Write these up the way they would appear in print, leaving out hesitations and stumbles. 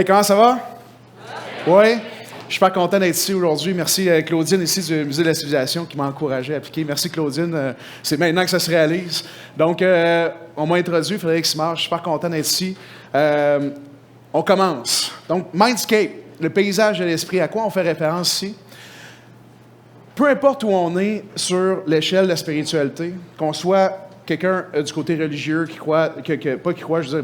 Hey, comment ça va? Oui. Je suis super content d'être ici aujourd'hui. Merci Claudine ici du Musée de la Civilisation qui m'a encouragé à appliquer. Merci Claudine. C'est maintenant que ça se réalise. Donc, on m'a introduit, Frédéric Simard. Je suis super content d'être ici. On commence. Donc, Mindscape, le paysage de l'esprit. À quoi on fait référence ici? Peu importe où on est sur l'échelle de la spiritualité, qu'on soit quelqu'un du côté religieux qui croit, je veux dire,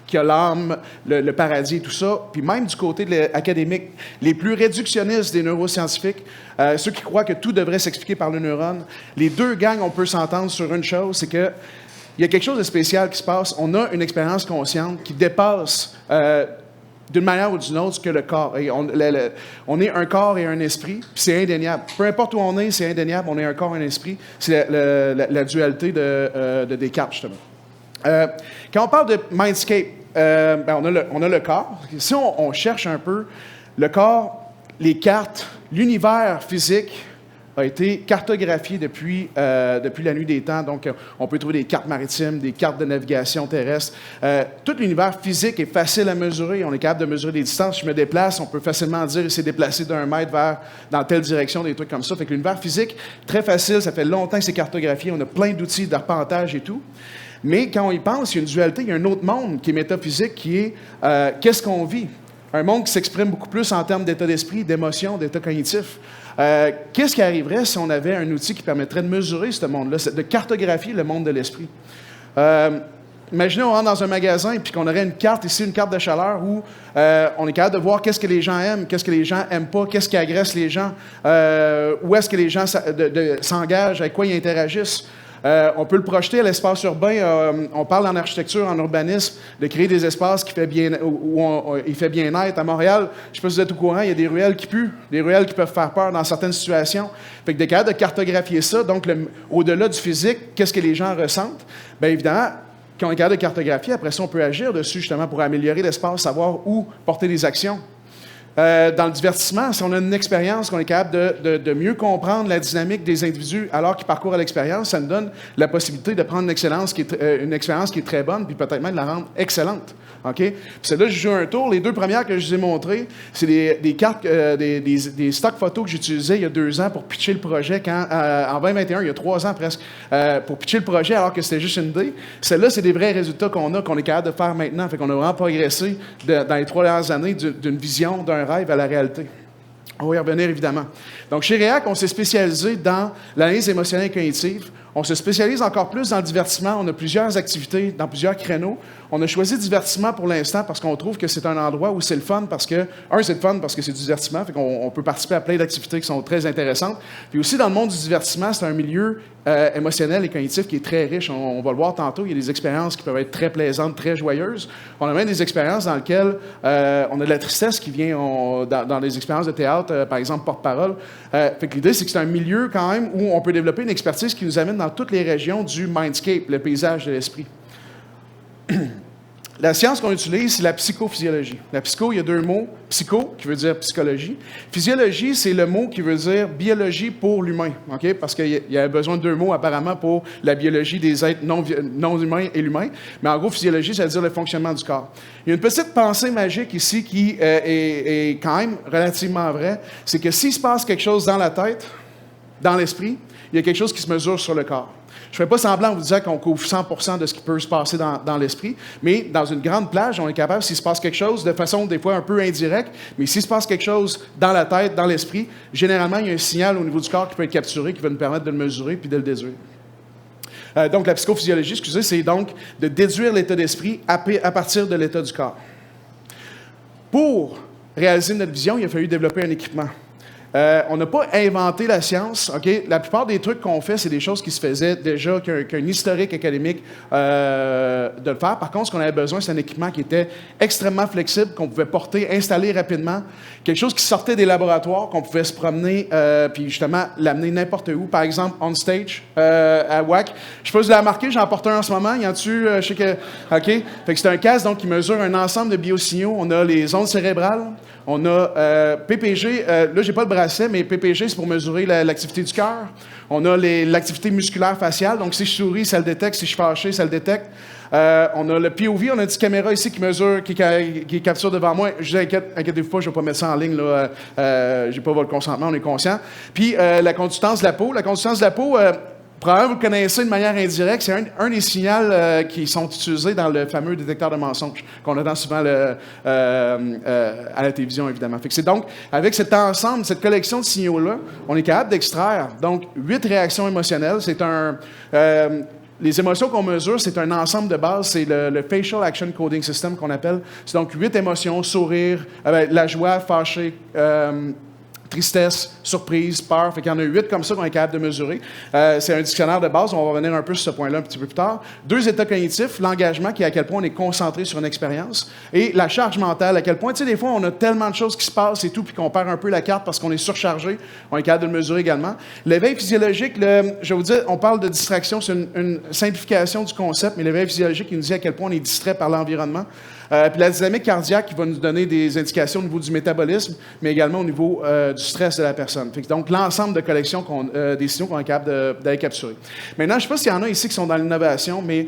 qui a l'âme, le paradis et tout ça, puis même du côté académique, les plus réductionnistes des neuroscientifiques, ceux qui croient que tout devrait s'expliquer par le neurone, les deux gangs, on peut s'entendre sur une chose, c'est que il y a quelque chose de spécial qui se passe. On a une expérience consciente qui dépasse d'une manière ou d'une autre que le corps. Et on est un corps et un esprit, puis c'est indéniable. Peu importe où on est, c'est indéniable, on est un corps et un esprit. C'est la dualité de Descartes, justement. Quand on parle de Mindscape, on a le corps. Si on cherche un peu, le corps, les cartes, l'univers physique a été cartographié depuis la nuit des temps. Donc, on peut trouver des cartes maritimes, des cartes de navigation terrestre. Tout l'univers physique est facile à mesurer. On est capable de mesurer des distances. Si je me déplace, on peut facilement dire qu'il s'est déplacé d'1 mètre dans telle direction, des trucs comme ça. Fait que l'univers physique, très facile. Ça fait longtemps que c'est cartographié. On a plein d'outils d'arpentage et tout. Mais quand on y pense, il y a une dualité, il y a un autre monde qui est métaphysique, qui est qu'est-ce qu'on vit? Un monde qui s'exprime beaucoup plus en termes d'état d'esprit, d'émotion, d'état cognitif. Qu'est-ce qui arriverait si on avait un outil qui permettrait de mesurer ce monde-là, de cartographier le monde de l'esprit? Imaginez, on rentre dans un magasin et puis qu'on aurait une carte ici, une carte de chaleur où on est capable de voir qu'est-ce que les gens aiment, qu'est-ce que les gens n'aiment pas, qu'est-ce qui agresse les gens, où est-ce que les gens s'engagent, avec quoi ils interagissent. On peut le projeter à l'espace urbain. On parle en architecture, en urbanisme, de créer des espaces où il fait bien-être. À Montréal, je ne sais pas si vous êtes au courant, il y a des ruelles qui puent, des ruelles qui peuvent faire peur dans certaines situations. Fait que d'être capable de cartographier ça, donc au-delà du physique, qu'est-ce que les gens ressentent? Bien évidemment, quand on est capable de cartographier, après ça, on peut agir dessus justement pour améliorer l'espace, savoir où porter des actions. Dans le divertissement, si on a une expérience, qu'on est capable de mieux comprendre la dynamique des individus alors qu'ils parcourent l'expérience, ça nous donne la possibilité de prendre une expérience qui est très bonne, puis peut-être même de la rendre excellente. OK? Puis c'est là que je joue un tour. Les deux premières que je vous ai montrées, c'est des cartes, des stocks photos que j'utilisais il y a 2 ans pour pitcher le projet, en 2021, il y a 3 ans presque, pour pitcher le projet alors que c'était juste une idée. Celles-là, c'est des vrais résultats qu'on est capable de faire maintenant. Fait qu'on a vraiment progressé dans les 3 dernières années d'une vision, d'un rêve à la réalité. On va y revenir, évidemment. Donc, chez REAC, on s'est spécialisé dans l'analyse émotionnelle et cognitive. On se spécialise encore plus dans le divertissement. On a plusieurs activités dans plusieurs créneaux. On a choisi le divertissement pour l'instant parce qu'on trouve que c'est un endroit où c'est le fun parce que, c'est le fun parce que c'est du divertissement, fait qu'on peut participer à plein d'activités qui sont très intéressantes. Puis aussi, dans le monde du divertissement, c'est un milieu émotionnel et cognitif qui est très riche. On va le voir tantôt. Il y a des expériences qui peuvent être très plaisantes, très joyeuses. On a même des expériences dans lesquelles on a de la tristesse qui vient dans les expériences de théâtre, par exemple, porte-parole. Fait que l'idée, c'est que c'est un milieu quand même où on peut développer une expertise qui nous amène dans toutes les régions du Mindscape, le paysage de l'esprit. La science qu'on utilise, c'est la psychophysiologie. La psycho, il y a 2 mots. Psycho, qui veut dire psychologie. Physiologie, c'est le mot qui veut dire biologie pour l'humain. Okay? Parce qu'il y a besoin de 2 mots, apparemment, pour la biologie des êtres non humains et l'humain. Mais en gros, physiologie, ça veut dire le fonctionnement du corps. Il y a une petite pensée magique ici qui est quand même relativement vraie. C'est que s'il se passe quelque chose dans la tête, dans l'esprit, il y a quelque chose qui se mesure sur le corps. Je ne fais pas semblant en vous disant qu'on couvre 100% de ce qui peut se passer dans l'esprit, mais dans une grande plage, on est capable, s'il se passe quelque chose, de façon des fois un peu indirecte, mais s'il se passe quelque chose dans la tête, dans l'esprit, généralement, il y a un signal au niveau du corps qui peut être capturé, qui va nous permettre de le mesurer puis de le déduire. Donc, la psychophysiologie, c'est donc de déduire l'état d'esprit à partir de l'état du corps. Pour réaliser notre vision, il a fallu développer un équipement. On n'a pas inventé la science. Okay? La plupart des trucs qu'on fait, c'est des choses qui se faisaient déjà, qu'un historique académique de le faire. Par contre, ce qu'on avait besoin, c'est un équipement qui était extrêmement flexible, qu'on pouvait porter, installer rapidement. Quelque chose qui sortait des laboratoires, qu'on pouvait se promener, puis justement l'amener n'importe où. Par exemple, on stage à WAC. Je ne sais pas si vous l'avez remarqué, j'en porte un en ce moment. Il y en a-tu? Je sais que... OK. Fait que c'est un casque donc, qui mesure un ensemble de biosignaux. On a les ondes cérébrales. On a PPG. Là, j'ai pas le bracelets, mais PPG, c'est pour mesurer l'activité du cœur. On a l'activité musculaire faciale, donc si je souris, ça le détecte. Si je suis fâché, ça le détecte. On a le POV, on a une petite caméra ici qui mesure, qui capture devant moi. Je vous inquiétez-vous pas, je ne vais pas mettre ça en ligne, là. Je n'ai pas votre consentement, on est conscient. Puis la conductance de la peau. La conductance de la peau, probablement vous le connaissez de manière indirecte, c'est un des signaux qui sont utilisés dans le fameux détecteur de mensonges qu'on entend souvent à la télévision, évidemment. Fait que c'est donc, avec cet ensemble, cette collection de signaux-là, on est capable d'extraire, donc, 8 réactions émotionnelles. C'est les émotions qu'on mesure, c'est un ensemble de base. C'est le Facial Action Coding System qu'on appelle. C'est donc 8 émotions, sourire, la joie, fâché, tristesse, surprise, peur. Fait qu'il y en a 8 comme ça qu'on est capable de mesurer. C'est un dictionnaire de base. On va revenir un peu sur ce point-là un petit peu plus tard. 2 états cognitifs, l'engagement, qui est à quel point on est concentré sur une expérience, et la charge mentale, à quel point, tu sais, des fois, on a tellement de choses qui se passent et tout, puis qu'on perd un peu la carte parce qu'on est surchargé. On est capable de le mesurer également. L'éveil physiologique, je vais vous dire, on parle de distraction, c'est une simplification du concept, mais l'éveil physiologique, il nous dit à quel point on est distrait par l'environnement. Puis la dynamique cardiaque qui va nous donner des indications au niveau du métabolisme, mais également au niveau du stress de la personne. Fait que donc, l'ensemble de collections des signaux qu'on est capable d'aller capturer. Maintenant, je ne sais pas s'il y en a ici qui sont dans l'innovation, mais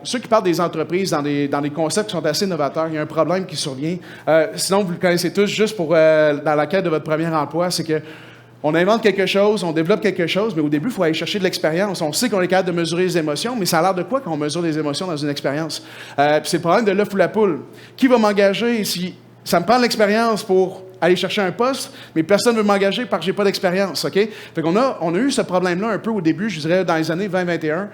ceux qui parlent des entreprises, dans des concepts qui sont assez novateurs, il y a un problème qui survient. Sinon, vous le connaissez tous, juste pour dans la quête de votre premier emploi, c'est que on invente quelque chose, on développe quelque chose, mais au début, il faut aller chercher de l'expérience. On sait qu'on est capable de mesurer les émotions, mais ça a l'air de quoi quand on mesure les émotions dans une expérience? Puis c'est le problème de l'œuf ou la poule. Qui va m'engager si ça me prend de l'expérience pour aller chercher un poste, mais personne ne veut m'engager parce que j'ai pas d'expérience, OK? Fait qu'on on a eu ce problème-là un peu au début, je dirais, dans les années 2021,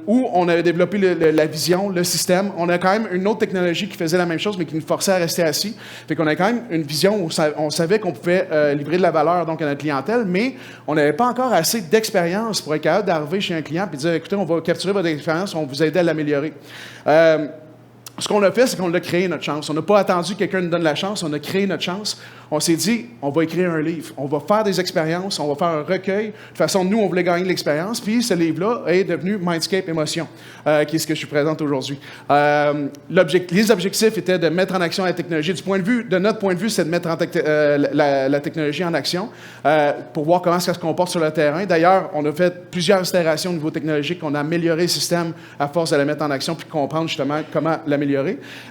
où on avait développé la vision, le système. On a quand même une autre technologie qui faisait la même chose, mais qui nous forçait à rester assis. Fait qu'on a quand même une vision où on savait qu'on pouvait livrer de la valeur donc à notre clientèle, mais on n'avait pas encore assez d'expérience pour être capable d'arriver chez un client et dire, écoutez, on va capturer votre expérience, on va vous aider à l'améliorer. Ce qu'on a fait, c'est qu'on a créé notre chance. On n'a pas attendu que quelqu'un nous donne la chance, on a créé notre chance. On s'est dit, on va écrire un livre, on va faire des expériences, on va faire un recueil. De toute façon, nous, on voulait gagner de l'expérience, puis ce livre-là est devenu Mindscape Émotion, qui est ce que je vous présente aujourd'hui. Les objectifs étaient de mettre en action la technologie. De notre point de vue, c'est de mettre la technologie en action pour voir comment ça se comporte sur le terrain. D'ailleurs, on a fait plusieurs itérations au niveau technologique, on a amélioré le système à force de le mettre en action, puis comprendre justement comment l'améliorer.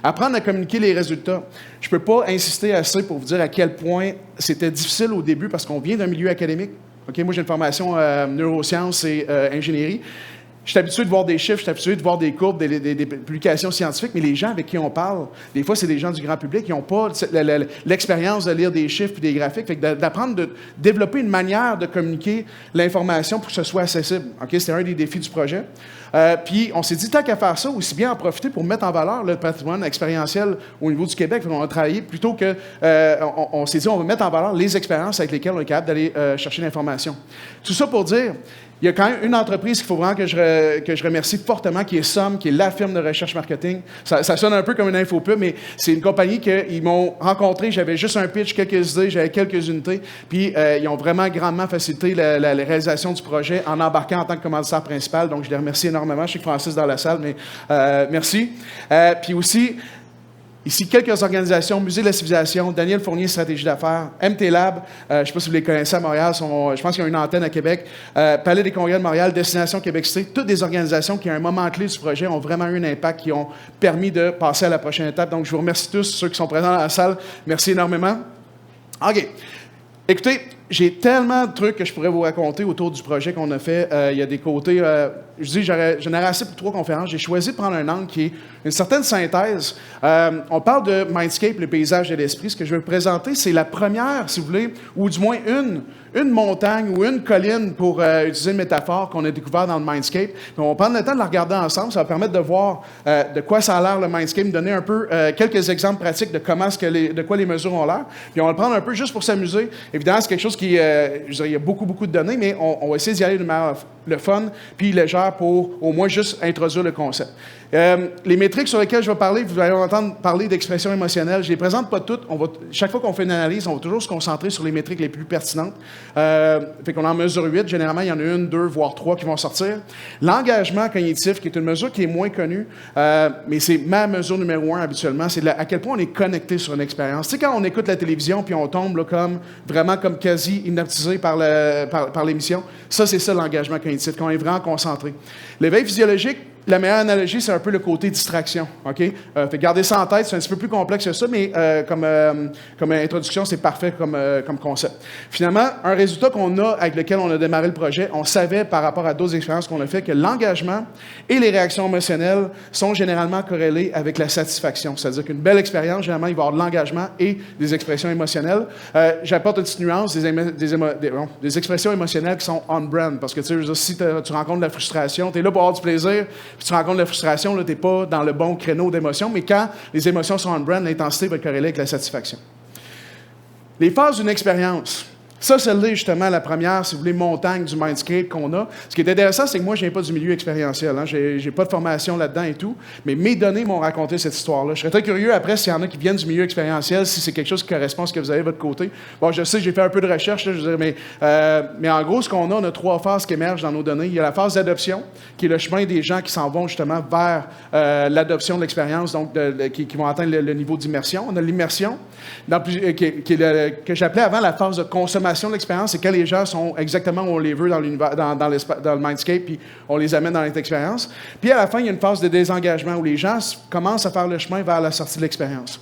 Apprendre à communiquer les résultats. Je ne peux pas insister assez pour vous dire à quel point c'était difficile au début parce qu'on vient d'un milieu académique. Okay? Moi, j'ai une formation neurosciences et ingénierie. Je suis habitué de voir des chiffres, je suis habitué de voir des courbes, des publications scientifiques, mais les gens avec qui on parle, des fois, c'est des gens du grand public qui n'ont pas l'expérience de lire des chiffres et des graphiques. Fait que d'apprendre de développer une manière de communiquer l'information pour que ce soit accessible. Okay? C'était un des défis du projet. Puis, on s'est dit, tant qu'à faire ça, aussi bien en profiter pour mettre en valeur le patrimoine expérientiel au niveau du Québec. On a travaillé plutôt que... on s'est dit, on va mettre en valeur les expériences avec lesquelles on est capable d'aller chercher l'information. Tout ça pour dire... Il y a quand même une entreprise qu'il faut vraiment que je remercie fortement, qui est Somme, qui est la firme de recherche marketing. Ça sonne un peu comme une infopub, mais c'est une compagnie qu'ils m'ont rencontré. J'avais juste un pitch, quelques idées, j'avais quelques unités. Puis, ils ont vraiment grandement facilité la réalisation du projet en embarquant en tant que commanditaire principal. Donc, je les remercie énormément. Je sais que Francis est dans la salle, mais merci. Puis aussi... Ici, quelques organisations, Musée de la civilisation, Daniel Fournier, Stratégie d'affaires, MT Lab, je ne sais pas si vous les connaissez à Montréal, je pense qu'il y a une antenne à Québec, Palais des congrès de Montréal, Destination Québec Cité, toutes des organisations qui, à un moment clé du projet, ont vraiment eu un impact, qui ont permis de passer à la prochaine étape. Donc, je vous remercie tous, ceux qui sont présents dans la salle. Merci énormément. OK. Écoutez, j'ai tellement de trucs que je pourrais vous raconter autour du projet qu'on a fait. Il y a des côtés... je dis, j'en aurais assez pour 3 conférences. J'ai choisi de prendre un angle qui est une certaine synthèse. On parle de Mindscape, le paysage de l'esprit. Ce que je vais vous présenter, c'est la première, si vous voulez, ou du moins une montagne ou une colline, pour utiliser une métaphore qu'on a découvert dans le Mindscape. Puis on va prendre le temps de la regarder ensemble. Ça va permettre de voir de quoi ça a l'air, le Mindscape, me donner un peu quelques exemples pratiques de de quoi les mesures ont l'air. Puis on va le prendre un peu juste pour s'amuser. Évidemment, c'est quelque chose qui... je dirais, il y a beaucoup, beaucoup de données, mais on va essayer d'y aller de manière le fun, puis légère pour au moins juste introduire le concept. Les métriques sur lesquelles je vais parler, vous allez entendre parler d'expression émotionnelle. Je ne les présente pas toutes. Chaque fois qu'on fait une analyse, on va toujours se concentrer sur les métriques les plus pertinentes. Fait qu'on en mesure 8. Généralement, il y en a 1, 2, voire 3 qui vont sortir. L'engagement cognitif, qui est une mesure qui est moins connue, mais c'est ma mesure numéro 1 habituellement, c'est à quel point on est connecté sur une expérience. Tu sais, quand on écoute la télévision puis on tombe là, vraiment comme quasi hypnotisé par l'émission, ça, c'est ça l'engagement cognitif, quand on est vraiment concentré. L'éveil physiologique, la meilleure analogie, c'est un peu le côté distraction. OK? Fait garder ça en tête, c'est un petit peu plus complexe que ça, mais comme introduction, c'est parfait comme concept. Finalement, un résultat qu'on a avec lequel on a démarré le projet, on savait par rapport à d'autres expériences qu'on a fait que l'engagement et les réactions émotionnelles sont généralement corrélées avec la satisfaction. C'est-à-dire qu'une belle expérience, généralement, il va y avoir de l'engagement et des expressions émotionnelles. J'apporte une petite nuance, des expressions émotionnelles qui sont on-brand. Parce que, tu sais, si tu rencontres de la frustration, tu es là pour avoir du plaisir, puis tu rencontres de la frustration, tu n'es pas dans le bon créneau d'émotions, mais quand les émotions sont on-brand, l'intensité va être corrélée avec la satisfaction. Les phases d'une expérience. Ça, celle-là est justement la première, si vous voulez, montagne du Mindscape qu'on a. Ce qui est intéressant, c'est que moi, je ne viens pas du milieu expérientiel. Hein. Je n'ai pas de formation là-dedans et tout, mais mes données m'ont raconté cette histoire-là. Je serais très curieux, après, s'il y en a qui viennent du milieu expérientiel, si c'est quelque chose qui correspond à ce que vous avez de votre côté. Bon, je sais, j'ai fait un peu de recherche, là, je veux dire, mais en gros, ce qu'on a, on a 3 phases qui émergent dans nos données. Il y a la phase d'adoption, qui est le chemin des gens qui s'en vont justement vers l'adoption de l'expérience, donc qui vont atteindre le niveau d'immersion. On a l'immersion, que j'appelais avant la phase de consommation de l'expérience, c'est quand les gens sont exactement où on les veut dans l'univers, dans le Mindscape, puis on les amène dans l'expérience. Puis à la fin, il y a une phase de désengagement où les gens commencent à faire le chemin vers la sortie de l'expérience.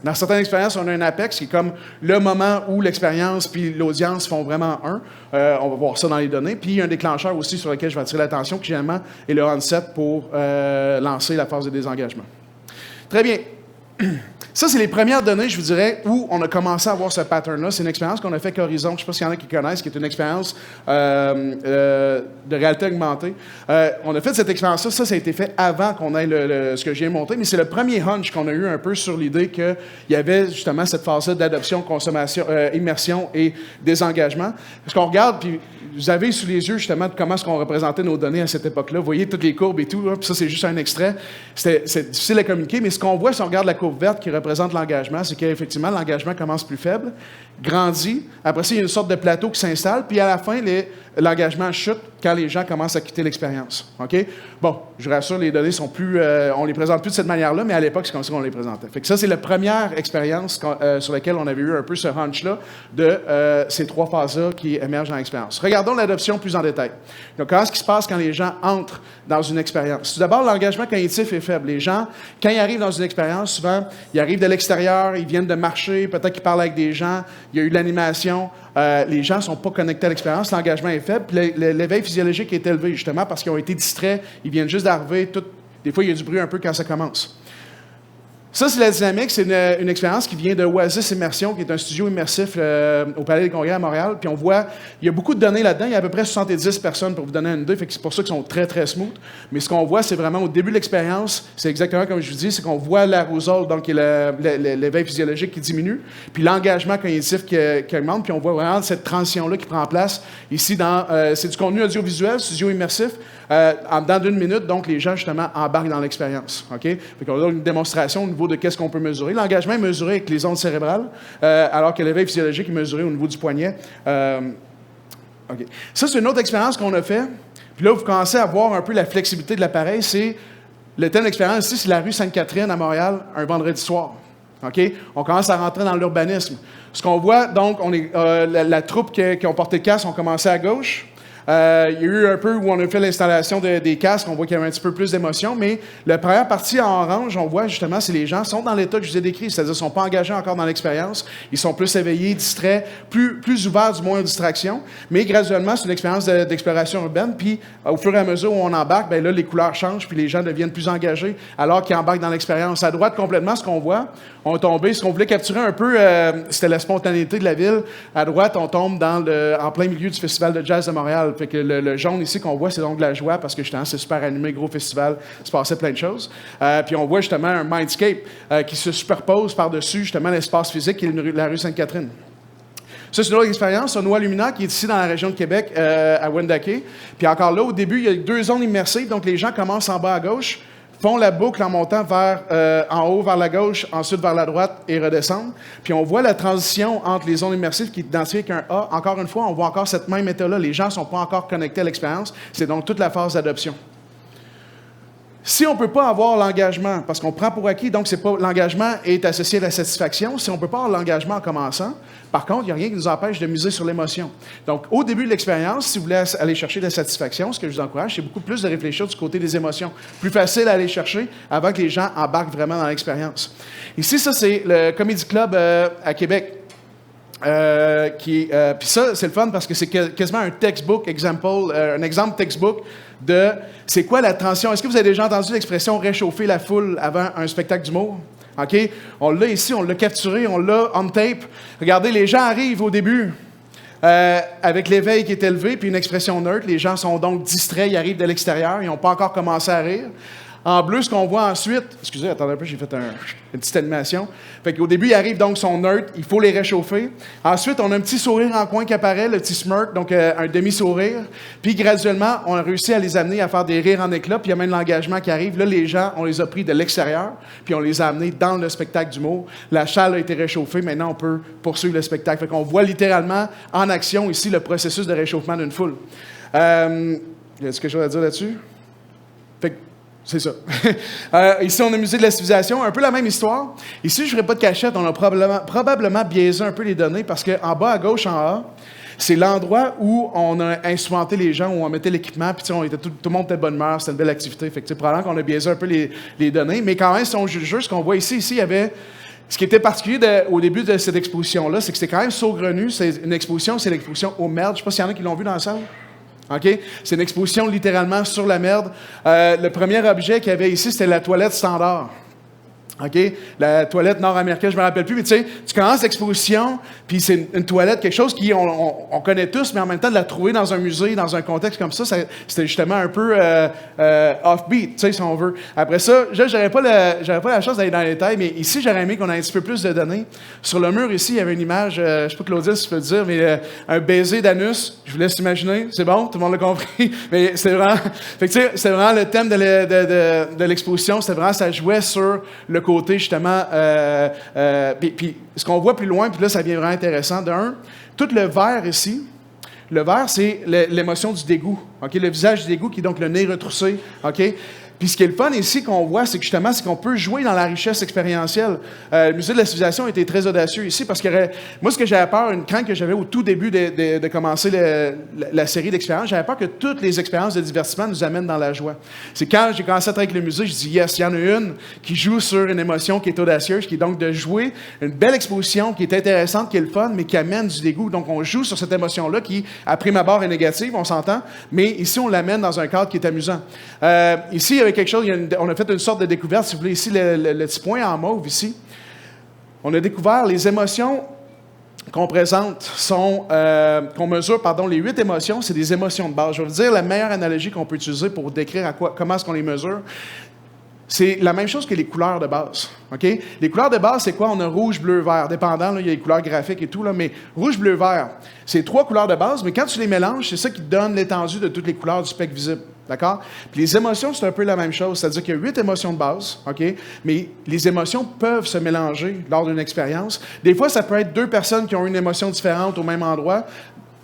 Dans certaines expériences, on a un apex qui est comme le moment où l'expérience puis l'audience font vraiment un. On va voir ça dans les données. Puis il y a un déclencheur aussi sur lequel je vais attirer l'attention, qui généralement est le onset pour lancer la phase de désengagement. Très bien. Ça, c'est les premières données, je vous dirais, où on a commencé à voir ce pattern-là. C'est une expérience qu'on a fait avec Horizon, je ne sais pas s'il y en a qui connaissent, qui est une expérience de réalité augmentée. On a fait cette expérience-là, ça a été fait avant qu'on ait ce que je viens de montrer, mais c'est le premier hunch qu'on a eu un peu sur l'idée qu'il y avait justement cette phase-là d'adoption, consommation, immersion et désengagement. Parce qu'on regarde, puis vous avez sous les yeux justement comment est-ce qu'on représentait nos données à cette époque-là. Vous voyez toutes les courbes et tout, là, puis ça, c'est juste un extrait. C'est difficile à communiquer, mais ce qu'on voit si on regarde la courbe verte qui représente l'engagement, c'est qu'effectivement, l'engagement commence plus faible, grandit. Après ça, il y a une sorte de plateau qui s'installe, puis à la fin, l'engagement chute quand les gens commencent à quitter l'expérience. OK? Bon, je vous rassure, les données sont plus... on les présente plus de cette manière-là, mais à l'époque, c'est comme ça qu'on les présentait. Fait que ça, c'est la première expérience sur laquelle on avait eu un peu ce hunch-là de ces 3 phases-là qui émergent dans l'expérience. Regardons l'adoption plus en détail. Donc, qu'est-ce qui se passe quand les gens entrent dans une expérience? Tout d'abord, l'engagement cognitif est faible. Les gens, quand ils arrivent dans une expérience, souvent, ils arrivent de l'extérieur, ils viennent de marcher, peut-être qu'ils parlent avec des gens, il y a eu de l'animation. Les gens ne sont pas connectés à l'expérience, l'engagement est faible, puis l'éveil physiologique est élevé, justement, parce qu'ils ont été distraits, ils viennent juste d'arriver, des fois, il y a du bruit un peu quand ça commence. Ça, c'est la dynamique. C'est une expérience qui vient de Oasis Immersion, qui est un studio immersif au Palais des Congrès à Montréal. Puis on voit, il y a beaucoup de données là-dedans. Il y a à peu près 70 personnes pour vous donner une idée. Fait que c'est pour ça qu'ils sont très, très smooth. Mais ce qu'on voit, c'est vraiment au début de l'expérience, c'est exactement comme je vous dis, c'est qu'on voit l'arousal, donc l'éveil physiologique qui diminue, puis l'engagement cognitif qui augmente. Puis on voit vraiment cette transition-là qui prend place ici c'est du contenu audiovisuel, studio immersif. Dans 1 minute, donc, les gens, justement, embarquent dans l'expérience. OK? Fait qu'on a une démonstration au niveau de qu'est-ce qu'on peut mesurer. L'engagement est mesuré avec les ondes cérébrales, alors que l'éveil physiologique est mesuré au niveau du poignet. OK. Ça, c'est une autre expérience qu'on a fait. Puis là, vous commencez à voir un peu la flexibilité de l'appareil. C'est le thème d'expérience ici, c'est la rue Sainte-Catherine à Montréal, un vendredi soir. OK? On commence à rentrer dans l'urbanisme. Ce qu'on voit, donc, la troupe qui ont porté le casque ont commencé à gauche. Il y a eu un peu où on a fait l'installation des casques, on voit qu'il y avait un petit peu plus d'émotion, mais la première partie en orange, on voit justement, c'est les gens sont dans l'état que je vous ai décrit, c'est-à-dire qu'ils ne sont pas engagés encore dans l'expérience, ils sont plus éveillés, distraits, plus ouverts du moins aux distractions, mais graduellement, c'est une expérience d'exploration urbaine, puis au fur et à mesure où on embarque, bien là, les couleurs changent, puis les gens deviennent plus engagés alors qu'ils embarquent dans l'expérience. À droite, complètement, ce qu'on voit, on est tombé, ce qu'on voulait capturer un peu, c'était la spontanéité de la ville. À droite, on tombe en plein milieu du Festival de jazz de Montréal. Fait que le jaune ici qu'on voit, c'est donc de la joie parce que justement, c'est super animé, gros festival, il se passait plein de choses. Puis on voit justement un Mindscape qui se superpose par-dessus justement l'espace physique qui est la rue Sainte-Catherine. Ça, c'est une autre expérience. On a Lumina qui est ici dans la région de Québec, à Wendake. Puis encore là, au début, il y a 2 zones immersives. Donc, les gens commencent en bas à gauche, font la boucle en montant en haut vers la gauche, ensuite vers la droite et redescendent. Puis on voit la transition entre les zones immersives qui est identifiée avec un A. Encore une fois, on voit encore cette même état-là. Les gens ne sont pas encore connectés à l'expérience. C'est donc toute la phase d'adoption. Si on ne peut pas avoir l'engagement, parce qu'on prend pour acquis, donc l'engagement est associé à la satisfaction, si on ne peut pas avoir l'engagement en commençant, par contre, il n'y a rien qui nous empêche de miser sur l'émotion. Donc, au début de l'expérience, si vous voulez aller chercher de la satisfaction, ce que je vous encourage, c'est beaucoup plus de réfléchir du côté des émotions. Plus facile à aller chercher avant que les gens embarquent vraiment dans l'expérience. Ici, ça, c'est le Comedy Club à Québec. Puis ça, c'est le fun parce que c'est quasiment un textbook example, un exemple textbook de c'est quoi la transition. Est-ce que vous avez déjà entendu l'expression réchauffer la foule avant un spectacle d'humour? OK? On l'a ici, on l'a capturé, on l'a on tape. Regardez, les gens arrivent au début avec l'éveil qui est élevé, puis une expression neutre. Les gens sont donc distraits, ils arrivent de l'extérieur, ils n'ont pas encore commencé à rire. En bleu, ce qu'on voit ensuite... Excusez, attendez un peu, j'ai fait une petite animation. Fait qu'au début, ils arrivent, donc, sont neutres, il faut les réchauffer. Ensuite, on a un petit sourire en coin qui apparaît, le petit smirk, donc un demi-sourire. Puis, graduellement, on a réussi à les amener à faire des rires en éclats, puis il y a même l'engagement qui arrive. Là, les gens, on les a pris de l'extérieur, puis on les a amenés dans le spectacle d'humour. La salle a été réchauffée, maintenant, on peut poursuivre le spectacle. Fait qu'on voit littéralement en action, ici, le processus de réchauffement d'une foule. Y a-t-il quelque chose à dire là-dessus? Fait que, c'est ça. Ici, on a Musée de la civilisation. Un peu la même histoire. Ici, je ne ferai pas de cachette. On a probablement biaisé un peu les données parce qu'en bas à gauche, en A, c'est l'endroit où on a instrumenté les gens, où on mettait l'équipement, puis tout le monde était de bonne humeur, c'était une belle activité. Fait que, probablement qu'on a biaisé un peu les données. Mais quand même, si on juge ce qu'on voit ici, il y avait... Ce qui était particulier au début de cette exposition-là, c'est que c'était quand même saugrenu. C'est une exposition, c'est l'exposition aux merdes. Je ne sais pas s'il y en a qui l'ont vu dans la salle. OK? C'est une exposition littéralement sur la merde. Le premier objet qu'il y avait ici, c'était la toilette standard. OK? La toilette nord-américaine, je ne me rappelle plus, mais tu sais, tu commences l'exposition, puis c'est une toilette, quelque chose qu'on connaît tous, mais en même temps, de la trouver dans un musée, dans un contexte comme ça c'était justement un peu off-beat, tu sais, si on veut. Après ça, j'aurais pas la chance d'aller dans les détails, mais ici, j'aurais aimé qu'on ait un petit peu plus de données. Sur le mur, ici, il y avait une image, je ne sais pas, Claudia, si tu peux le dire, mais un baiser d'anus, je vous laisse imaginer, c'est bon, tout le monde l'a compris, mais c'est vraiment, fait que, tu sais, c'est vraiment le thème de l'exposition, c'était vraiment, ça jouait sur le côté, justement, puis ce qu'on voit plus loin, puis là, ça devient vraiment intéressant. Tout le vert ici, le vert, c'est l'émotion du dégoût, OK? Le visage du dégoût qui est donc le nez retroussé, OK? Puis ce qui est le fun ici qu'on voit, c'est que justement, c'est qu'on peut jouer dans la richesse expérientielle. Le Musée de la civilisation a été très audacieux ici parce que moi, ce que j'avais peur, une crainte que j'avais au tout début de commencer la série d'expériences, j'avais peur que toutes les expériences de divertissement nous amènent dans la joie. C'est quand j'ai commencé à travailler avec le musée, je dis yes, il y en a une qui joue sur une émotion qui est audacieuse, qui est donc de jouer une belle exposition qui est intéressante, qui est le fun, mais qui amène du dégoût. Donc on joue sur cette émotion-là qui, à prime abord, est négative, on s'entend, mais ici, on l'amène dans un cadre qui est amusant. Ici, il y avait quelque chose, on a fait une sorte de découverte, si vous voulez, ici, le petit point en mauve, ici. On a découvert les émotions qu'on présente, qu'on mesure, les 8 émotions, c'est des émotions de base. Je vais vous dire la meilleure analogie qu'on peut utiliser pour décrire comment est-ce qu'on les mesure. C'est la même chose que les couleurs de base. Okay? Les couleurs de base, c'est quoi? On a rouge, bleu, vert. Dépendant, là, il y a les couleurs graphiques et tout, là, mais rouge, bleu, vert, c'est 3 couleurs de base, mais quand tu les mélanges, c'est ça qui te donne l'étendue de toutes les couleurs du spectre visible. D'accord? Puis les émotions, c'est un peu la même chose. C'est-à-dire qu'il y a 8 émotions de base, OK? Mais les émotions peuvent se mélanger lors d'une expérience. Des fois, ça peut être 2 personnes qui ont une émotion différente au même endroit.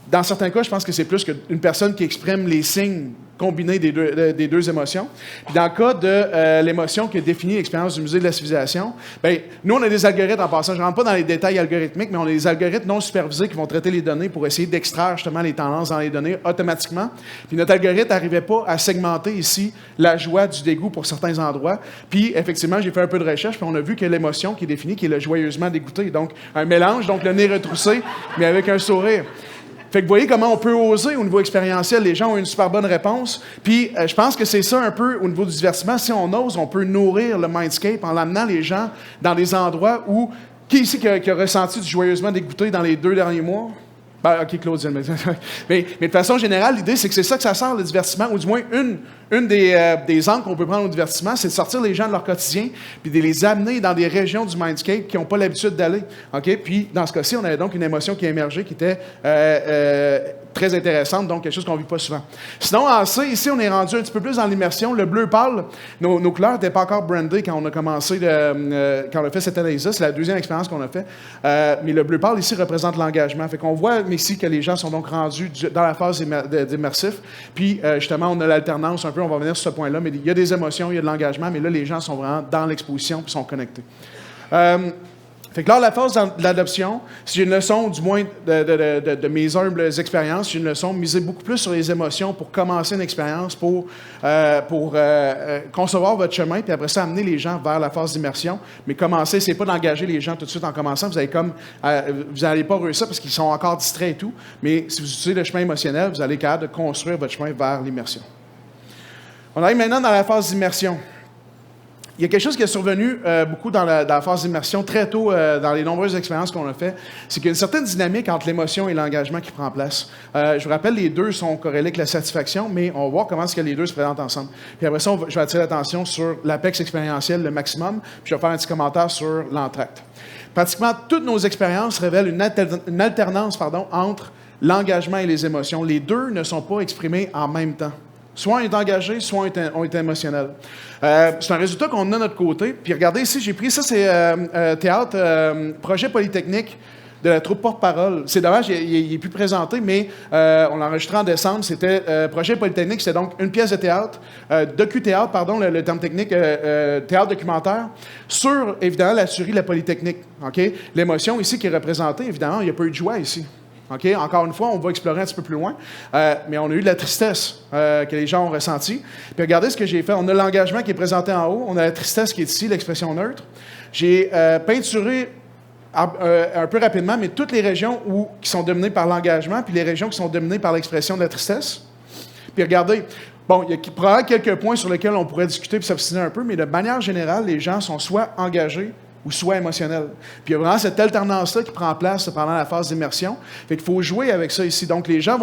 Dans certains cas, je pense que c'est plus qu'une personne qui exprime les signes combinés des deux émotions. Puis dans le cas de l'émotion qui a défini l'expérience du Musée de la civilisation, bien, nous, on a des algorithmes en passant. Je ne rentre pas dans les détails algorithmiques, mais on a des algorithmes non supervisés qui vont traiter les données pour essayer d'extraire justement les tendances dans les données automatiquement. Puis notre algorithme n'arrivait pas à segmenter ici la joie du dégoût pour certains endroits. Puis effectivement, j'ai fait un peu de recherche, puis on a vu que l'émotion qui est définie, qui est le joyeusement dégoûté. Donc, un mélange, donc le nez retroussé, mais avec un sourire. Fait que vous voyez comment on peut oser au niveau expérientiel. Les gens ont une super bonne réponse. Puis, je pense que c'est ça un peu au niveau du divertissement. Si on ose, on peut nourrir le mindscape en l'amenant les gens dans des endroits où... Qui ici qui a ressenti du joyeusement dégoûté dans les 2 derniers mois? Ben, OK, Claudine. Mais de façon générale, l'idée, c'est que c'est ça que ça sert, le divertissement, ou du moins une des angles qu'on peut prendre au divertissement, c'est de sortir les gens de leur quotidien puis de les amener dans des régions du Mindscape qui n'ont pas l'habitude d'aller. OK? Puis, dans ce cas-ci, on avait donc une émotion qui a émergé qui était très intéressante, donc quelque chose qu'on ne vit pas souvent. Sinon, en C, ici, on est rendu un petit peu plus dans l'immersion. Le bleu pâle, nos couleurs n'étaient pas encore brandées quand on a commencé, quand on a fait cette analyse-là. C'est la deuxième expérience qu'on a fait. Mais le bleu pâle, ici, représente l'engagement. Fait qu'on voit ici que les gens sont donc rendus dans la phase d'immersif. Puis, justement, on a l'alternance un peu, on va revenir sur ce point-là, mais il y a des émotions, il y a de l'engagement, mais là, les gens sont vraiment dans l'exposition et sont connectés. Fait que lors de la phase de l'adoption, si j'ai une leçon, du moins de mes humbles expériences, j'ai une leçon, miser beaucoup plus sur les émotions pour commencer une expérience, pour concevoir votre chemin, puis après ça, amener les gens vers la phase d'immersion. Mais commencer, c'est pas d'engager les gens tout de suite en commençant. Vous n'allez pas réussir parce qu'ils sont encore distraits et tout. Mais si vous utilisez le chemin émotionnel, vous allez être capable de construire votre chemin vers l'immersion. On arrive maintenant dans la phase d'immersion. Il y a quelque chose qui est survenu beaucoup dans la phase d'immersion très tôt dans les nombreuses expériences qu'on a faites, c'est qu'il y a une certaine dynamique entre l'émotion et l'engagement qui prend place. Je vous rappelle, les deux sont corrélés avec la satisfaction, mais on va voir comment est-ce que les deux se présentent ensemble. Puis après ça, je vais attirer l'attention sur l'apex expérientiel, le maximum, puis je vais faire un petit commentaire sur l'entracte. Pratiquement toutes nos expériences révèlent une alternance entre l'engagement et les émotions. Les deux ne sont pas exprimés en même temps. Soit on est engagé, soit on est émotionnel. C'est un résultat qu'on a de notre côté. Puis regardez ici, j'ai pris ça, c'est théâtre, projet Polytechnique de la troupe porte-parole. C'est dommage, il n'est plus présenté, mais on l'a enregistré en décembre. C'était projet Polytechnique, c'était donc une pièce de théâtre, docu-théâtre, pardon, le terme technique, théâtre documentaire, sur, évidemment, la tuerie de la Polytechnique. Okay? L'émotion ici qui est représentée, évidemment, il n'y a pas eu de joie ici. Okay? Encore une fois, on va explorer un petit peu plus loin, mais on a eu de la tristesse que les gens ont ressentie. Puis regardez ce que j'ai fait. On a l'engagement qui est présenté en haut, on a la tristesse qui est ici, l'expression neutre. J'ai peinturé un peu rapidement, mais toutes les régions qui sont dominées par l'engagement, puis les régions qui sont dominées par l'expression de la tristesse. Puis regardez, bon, il y a probablement quelques points sur lesquels on pourrait discuter et s'obstiner un peu, mais de manière générale, les gens sont soit engagés ou soit émotionnel. Puis il y a vraiment cette alternance-là qui prend place pendant la phase d'immersion. Fait qu'il faut jouer avec ça ici. Donc les gens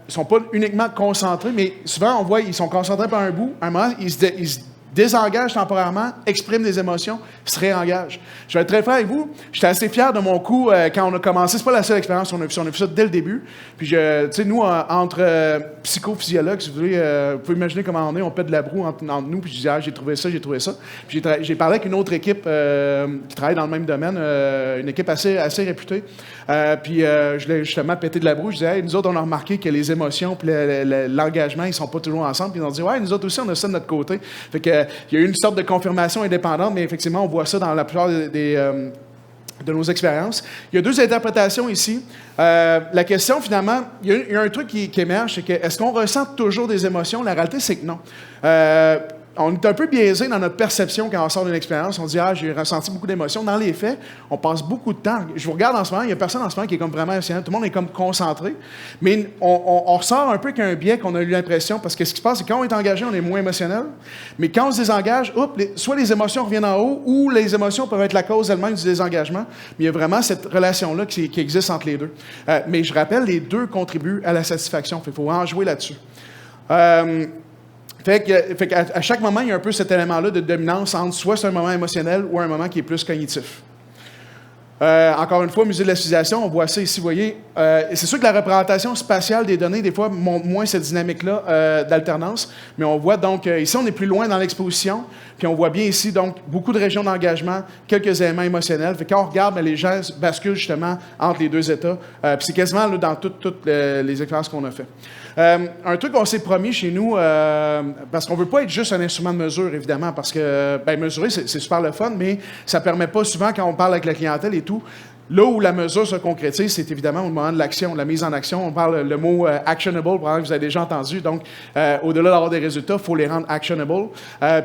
sont pas uniquement concentrés, mais souvent on voit ils sont concentrés par un bout. À un moment, ils se désengagent temporairairement, expriment des émotions, se réengagent. Je vais être très franc avec vous. J'étais assez fier de mon coup quand on a commencé. C'est pas la seule expérience qu'on a vu ça. On a vu ça dès le début. Puis, tu sais, nous, entre psychophysiologues, si vous voulez, vous pouvez imaginer comment on est. On pète de la broue entre nous. Puis je disais, j'ai trouvé ça. Puis j'ai parlé avec une autre équipe qui travaille dans le même domaine, une équipe assez réputée. Puis je l'ai justement pété de la broue. Je disais, hey, nous autres, on a remarqué que les émotions et l'engagement, ils sont pas toujours ensemble. Puis ils ont dit, ouais, nous autres aussi, on a ça de notre côté. Fait que il y a eu une sorte de confirmation indépendante, mais effectivement, on voit ça dans la plupart de nos expériences. Il y a deux interprétations ici. La question, finalement, il y a un truc qui émerge, c'est que est-ce qu'on ressent toujours des émotions? La réalité, c'est que non. On est un peu biaisé dans notre perception quand on sort d'une expérience. On dit « Ah, j'ai ressenti beaucoup d'émotions. » Dans les faits, on passe beaucoup de temps. Je vous regarde en ce moment, il n'y a personne en ce moment qui est comme vraiment émotionnel. Tout le monde est comme concentré. Mais on ressort un peu avec un biais qu'on a eu l'impression, parce que ce qui se passe, c'est que quand on est engagé, on est moins émotionnel. Mais quand on se désengage, soit les émotions reviennent en haut, ou les émotions peuvent être la cause elles-mêmes du désengagement. Mais il y a vraiment cette relation-là qui existe entre les deux. Mais je rappelle, les deux contribuent à la satisfaction. Il faut en jouer là-dessus. Fait qu'à chaque moment, il y a un peu cet élément-là de dominance entre soit c'est un moment émotionnel ou un moment qui est plus cognitif. Encore une fois, musée de la civilisation, on voit ça ici, vous voyez. Et c'est sûr que la représentation spatiale des données, des fois, montre moins cette dynamique-là d'alternance. Mais on voit donc, ici, on est plus loin dans l'exposition. Puis on voit bien ici, donc, beaucoup de régions d'engagement, quelques éléments émotionnels. Fait que quand on regarde, les gens basculent justement entre les deux états. Puis c'est quasiment là, dans toutes les expériences qu'on a faites. Un truc qu'on s'est promis chez nous, parce qu'on ne veut pas être juste un instrument de mesure, évidemment, parce que mesurer, c'est super le fun, mais ça ne permet pas souvent, quand on parle avec la clientèle et tout, là où la mesure se concrétise, c'est évidemment au moment de l'action, de la mise en action. On parle le mot actionable, probablement que vous avez déjà entendu. Donc, au-delà d'avoir des résultats, il faut les rendre actionable.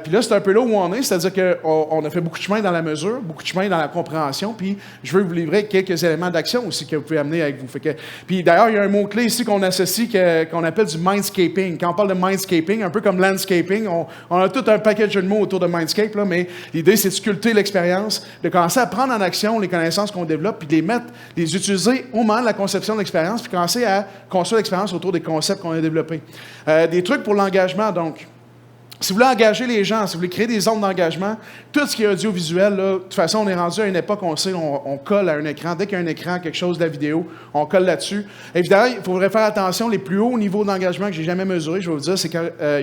Puis là, c'est un peu là où on est, c'est-à-dire qu'on a fait beaucoup de chemin dans la mesure, beaucoup de chemin dans la compréhension, puis je veux vous livrer quelques éléments d'action aussi que vous pouvez amener avec vous. Puis d'ailleurs, il y a un mot-clé ici qu'on associe, qu'on appelle du mindscaping. Quand on parle de mindscaping, un peu comme landscaping, on a tout un package de mots autour de mindscape, là, mais l'idée, c'est de sculpter l'expérience, de commencer à prendre en action les connaissances qu'on développe, développe, puis de les utiliser au moment de la conception de l'expérience, puis commencer à construire l'expérience autour des concepts qu'on a développés. Des trucs pour l'engagement, donc. Si vous voulez engager les gens, si vous voulez créer des zones d'engagement, tout ce qui est audiovisuel, là, de toute façon, on est rendu à une époque où on colle à un écran. Dès qu'il y a un écran, quelque chose de la vidéo, on colle là-dessus. Évidemment, il faudrait faire attention. Les plus hauts niveaux d'engagement que j'ai jamais mesurés, je vais vous dire, c'est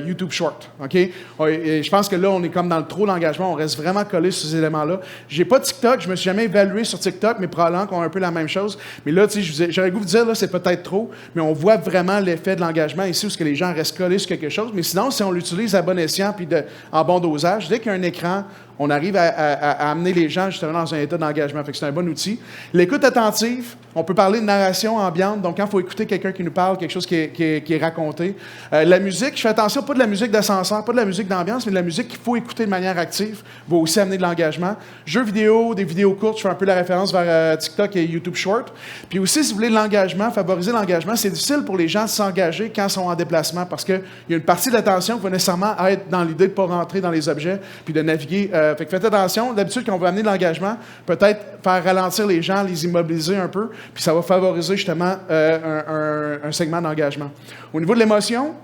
YouTube Short. OK? Et je pense que là, on est comme dans le trop d'engagement. On reste vraiment collé sur ces éléments-là. J'ai pas de TikTok. Je me suis jamais évalué sur TikTok, mais probablement qu'on a un peu la même chose. Mais là, tu sais, j'aurais goût de vous dire, là, c'est peut-être trop, mais on voit vraiment l'effet de l'engagement ici, où ce que les gens restent collés sur quelque chose. Mais sinon, si on l'utilise à bon escient puis en bon dosage, dès qu'il y a un écran, on arrive à amener les gens justement dans un état d'engagement. Fait que c'est un bon outil. L'écoute attentive, on peut parler de narration ambiante. Donc, quand il faut écouter quelqu'un qui nous parle, quelque chose qui est raconté. La musique, je fais attention, pas de la musique d'ascenseur, pas de la musique d'ambiance, mais de la musique qu'il faut écouter de manière active, va aussi amener de l'engagement. Jeux vidéo, des vidéos courtes, je fais un peu la référence vers TikTok et YouTube Short. Puis aussi, si vous voulez de l'engagement, favoriser l'engagement, c'est difficile pour les gens de s'engager quand ils sont en déplacement parce qu'il y a une partie de l'attention qui va nécessairement être dans l'idée de ne pas rentrer dans les objets puis de naviguer. Fait que faites attention. D'habitude, quand on veut amener de l'engagement, peut-être faire ralentir les gens, les immobiliser un peu, puis ça va favoriser justement un segment d'engagement. Au niveau de l'émotion,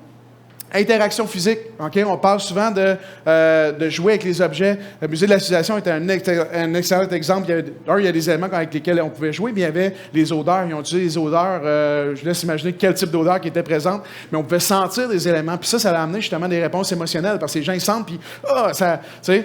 interaction physique. Okay? On parle souvent de jouer avec les objets. Le musée de la civilisation était un excellent exemple. Il y a des éléments avec lesquels on pouvait jouer, mais il y avait les odeurs. Ils ont utilisé les odeurs. Je laisse imaginer quel type d'odeur qui était présente, mais on pouvait sentir des éléments. Puis ça a amené justement des réponses émotionnelles parce que les gens ils sentent, puis ça, tu sais.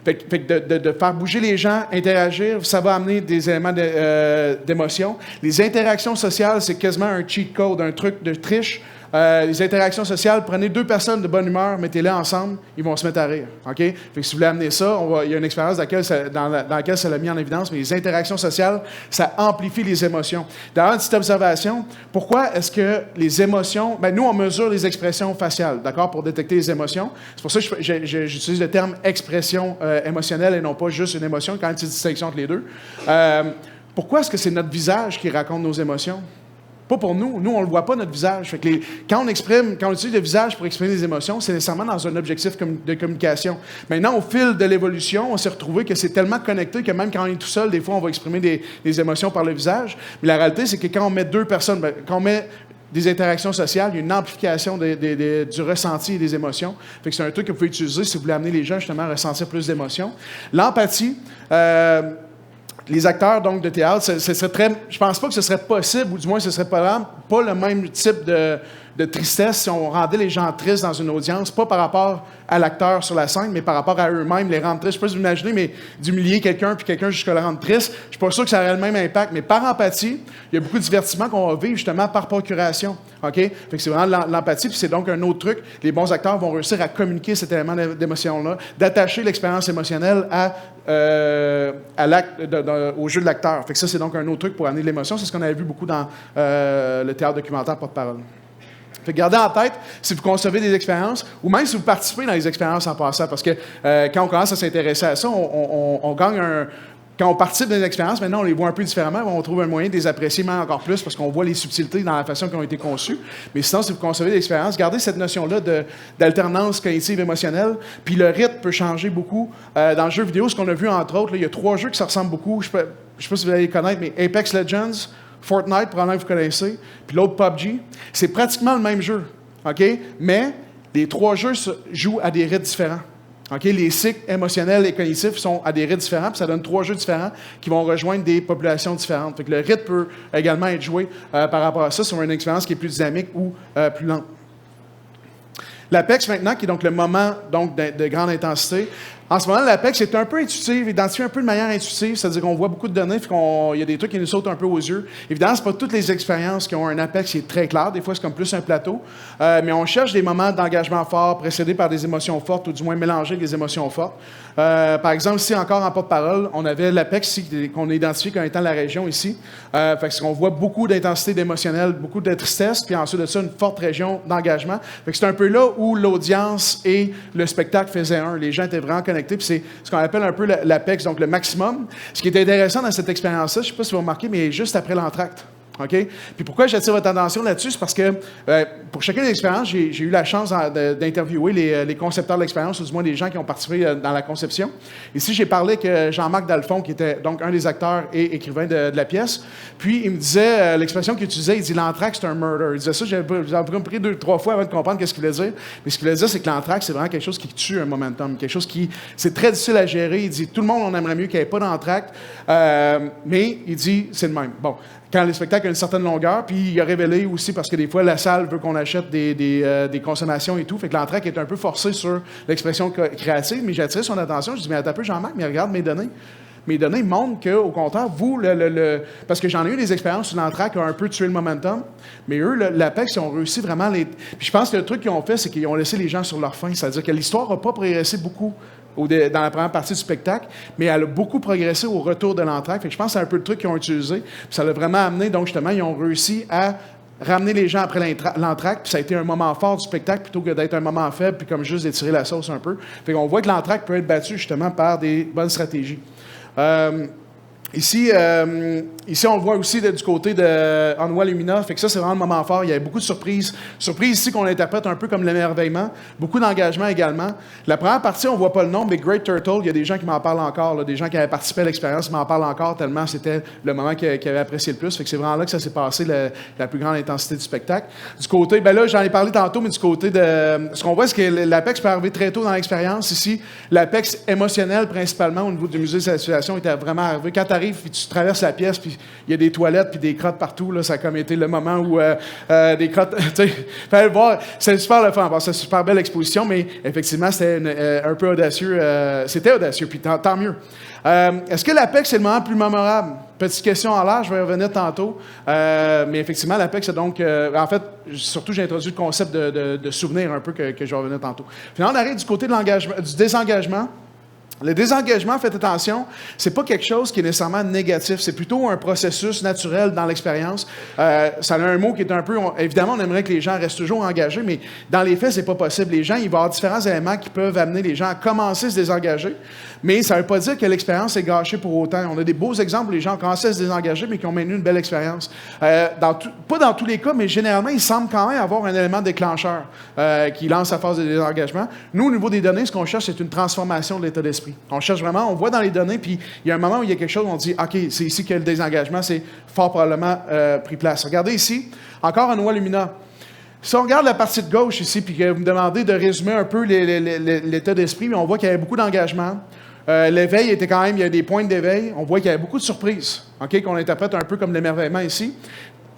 Fait que de faire bouger les gens, interagir, ça va amener des éléments d'émotion. Les interactions sociales, c'est quasiment un cheat code, un truc de triche. Les interactions sociales, prenez 2 personnes de bonne humeur, mettez-les ensemble, ils vont se mettre à rire. OK? Fait que si vous voulez amener ça, il y a une expérience dans laquelle ça l'a mis en évidence, mais les interactions sociales, ça amplifie les émotions. D'ailleurs, une petite observation, pourquoi est-ce que les émotions... Bien, nous, on mesure les expressions faciales, d'accord, pour détecter les émotions. C'est pour ça que j'utilise le terme expression émotionnelle et non pas juste une émotion, quand il y a une petite distinction entre les deux. Pourquoi est-ce que c'est notre visage qui raconte nos émotions? Pas pour nous. Nous, on ne le voit pas, notre visage. Fait que quand on utilise le visage pour exprimer les émotions, c'est nécessairement dans un objectif de communication. Maintenant, au fil de l'évolution, on s'est retrouvé que c'est tellement connecté que même quand on est tout seul, des fois, on va exprimer des émotions par le visage. Mais la réalité, c'est que quand on met 2 personnes, quand on met des interactions sociales, il y a une amplification du ressenti et des émotions. Fait que c'est un truc que vous pouvez utiliser si vous voulez amener les gens justement à ressentir plus d'émotions. L'empathie... les acteurs donc de théâtre, je pense pas que ce serait possible, ou du moins ce serait pas le même type de tristesse si on rendait les gens tristes dans une audience, pas par rapport à l'acteur sur la scène, mais par rapport à eux-mêmes, les rendre tristes. Je ne sais pas si vous imaginez, mais d'humilier quelqu'un puis quelqu'un jusqu'à le rendre triste, je ne suis pas sûr que ça aurait le même impact. Mais par empathie, il y a beaucoup de divertissements qu'on va vivre justement par procuration. OK? Fait que c'est vraiment l'empathie, puis c'est donc un autre truc. Les bons acteurs vont réussir à communiquer cet élément d'émotion-là, d'attacher l'expérience émotionnelle au jeu de l'acteur. Fait que ça, c'est donc un autre truc pour amener de l'émotion. C'est ce qu'on avait vu beaucoup dans le théâtre documentaire porte-parole. Fait que gardez en tête, si vous concevez des expériences, ou même si vous participez dans les expériences en passant, parce que quand on commence à s'intéresser à ça, on gagne quand on participe dans des expériences, maintenant, on les voit un peu différemment, on trouve un moyen de les apprécier même encore plus parce qu'on voit les subtilités dans la façon qu'elles ont été conçues. Mais sinon, si vous concevez des expériences, gardez cette notion-là d'alternance cognitive émotionnelle, puis le rythme peut changer beaucoup. Dans le jeu vidéo, ce qu'on a vu, entre autres, là, il y a 3 jeux qui se ressemblent beaucoup. Je ne sais pas si vous allez les connaître, mais Apex Legends, Fortnite, probablement que vous connaissez, puis l'autre PUBG, c'est pratiquement le même jeu, OK? Mais les 3 jeux se jouent à des rythmes différents. OK? Les cycles émotionnels et cognitifs sont à des rythmes différents, puis ça donne 3 jeux différents qui vont rejoindre des populations différentes. Fait que le rythme peut également être joué par rapport à ça sur une expérience qui est plus dynamique ou plus lente. L'APEX maintenant, qui est donc le moment donc, de grande intensité. En ce moment, l'APEX est un peu intuitif, identifié un peu de manière intuitive, c'est-à-dire qu'on voit beaucoup de données, il y a des trucs qui nous sautent un peu aux yeux. Évidemment, ce n'est pas toutes les expériences qui ont un APEX qui est très clair, des fois c'est comme plus un plateau, mais on cherche des moments d'engagement fort précédés par des émotions fortes, ou du moins mélangés avec des émotions fortes. Par exemple, ici encore en porte-parole, on avait l'APEX qu'on a identifié comme étant la région ici. Fait que on voit beaucoup d'intensité émotionnelle, beaucoup de tristesse, puis ensuite de ça, une forte région d'engagement. Fait que c'est un peu là où l'audience et le spectacle faisaient un. Les gens étaient vraiment connectés. Puis c'est ce qu'on appelle un peu l'APEX, donc le maximum. Ce qui est intéressant dans cette expérience-là, je ne sais pas si vous remarquez, mais juste après l'entracte. OK? Puis pourquoi j'attire votre attention là-dessus? C'est parce que pour chacune des expériences, j'ai eu la chance d'interviewer les concepteurs de l'expérience, ou du moins les gens qui ont participé dans la conception. Ici, j'ai parlé avec Jean-Marc Dalphon, qui était donc un des acteurs et écrivain de la pièce. Puis, il me disait, l'expression qu'il utilisait, il dit « l'entracte, c'est un murder ». Il disait ça, j'ai compris 2-3 fois avant de comprendre qu'est-ce qu'il voulait dire. Mais ce qu'il voulait dire, c'est que l'entracte, c'est vraiment quelque chose qui tue un momentum, quelque chose qui... C'est très difficile à gérer. Il dit « tout le monde, on aimerait mieux qu'il n'y ait pas d'entracte. Mais, il dit « c'est le même ». Bon. Quand le spectacle a une certaine longueur, puis il a révélé aussi, parce que des fois, la salle veut qu'on achète des consommations et tout, fait que l'entracte est un peu forcée sur l'expression créative, mais j'ai attiré son attention, je dis, mais attends un peu, Jean-Marc, mais regarde mes données. Mes données montrent qu'au contraire, vous, parce que j'en ai eu des expériences où l'entracte a un peu tué le momentum, mais eux, l'Apex, ils ont réussi vraiment Puis je pense que le truc qu'ils ont fait, c'est qu'ils ont laissé les gens sur leur faim, c'est-à-dire que l'histoire n'a pas progressé beaucoup dans la première partie du spectacle, mais elle a beaucoup progressé au retour de l'entracte. Fait que je pense que c'est un peu le truc qu'ils ont utilisé. Puis ça l'a vraiment amené, donc justement, ils ont réussi à ramener les gens après l'entracte, puis ça a été un moment fort du spectacle plutôt que d'être un moment faible, puis comme juste d'étirer la sauce un peu. Fait qu'on voit que l'entracte peut être battu justement par des bonnes stratégies. Ici, on le voit aussi du côté de Onwa Lumina. Fait que ça, c'est vraiment le moment fort. Il y a beaucoup de surprises. Surprises ici qu'on interprète un peu comme l'émerveillement. Beaucoup d'engagement également. La première partie, on ne voit pas le nom, mais Great Turtle, il y a des gens qui m'en parlent encore. Là, des gens qui avaient participé à l'expérience m'en parlent encore tellement c'était le moment qu'ils avaient apprécié le plus. Fait que c'est vraiment là que ça s'est passé, la plus grande intensité du spectacle. Du côté, ben là, j'en ai parlé tantôt, mais du côté de... Ce qu'on voit, c'est que l'Apex peut arriver très tôt dans l'expérience. Ici, l'Apex émotionnel, principalement, au niveau du musée de la situation, était vraiment arrivé. Quand tu arrives, puis tu traverses la pièce, puis il y a des toilettes, puis des crottes partout. Là, ça a comme été le moment où des crottes... Tu sais, fallait le voir. C'est super le fun. Bon, c'est une super belle exposition, mais effectivement, c'était un peu audacieux. C'était audacieux, puis tant mieux. Est-ce que l'Apex, c'est le moment le plus mémorable? Petite question en l'air, je vais y revenir tantôt. Mais effectivement, l'Apex, c'est donc... en fait, surtout, j'ai introduit le concept de souvenir un peu que je vais revenir tantôt. Finalement, on arrive du côté de l'engagement, du désengagement. Le désengagement, faites attention, c'est pas quelque chose qui est nécessairement négatif, c'est plutôt un processus naturel dans l'expérience. Ça a un mot qui est un peu... évidemment, on aimerait que les gens restent toujours engagés, mais dans les faits, c'est pas possible. Les gens, il va y avoir différents éléments qui peuvent amener les gens à commencer à se désengager, mais ça veut pas dire que l'expérience est gâchée pour autant. On a des beaux exemples où les gens ont commencé à se désengager, mais qui ont maintenu une belle expérience. Pas dans tous les cas, mais généralement, il semble quand même avoir un élément déclencheur qui lance la phase de désengagement. Nous, au niveau des données, ce qu'on cherche, c'est une transformation de l'état d'esprit. On cherche vraiment, on voit dans les données, puis il y a un moment où il y a quelque chose où on dit « OK, c'est ici que le désengagement, c'est fort probablement pris place ». Regardez ici, encore un Onwa Lumina. Si on regarde la partie de gauche ici, puis que vous me demandez de résumer un peu l'état d'esprit, mais on voit qu'il y avait beaucoup d'engagement. L'éveil était quand même, il y a des points d'éveil. On voit qu'il y avait beaucoup de surprises, OK, qu'on interprète un peu comme l'émerveillement ici.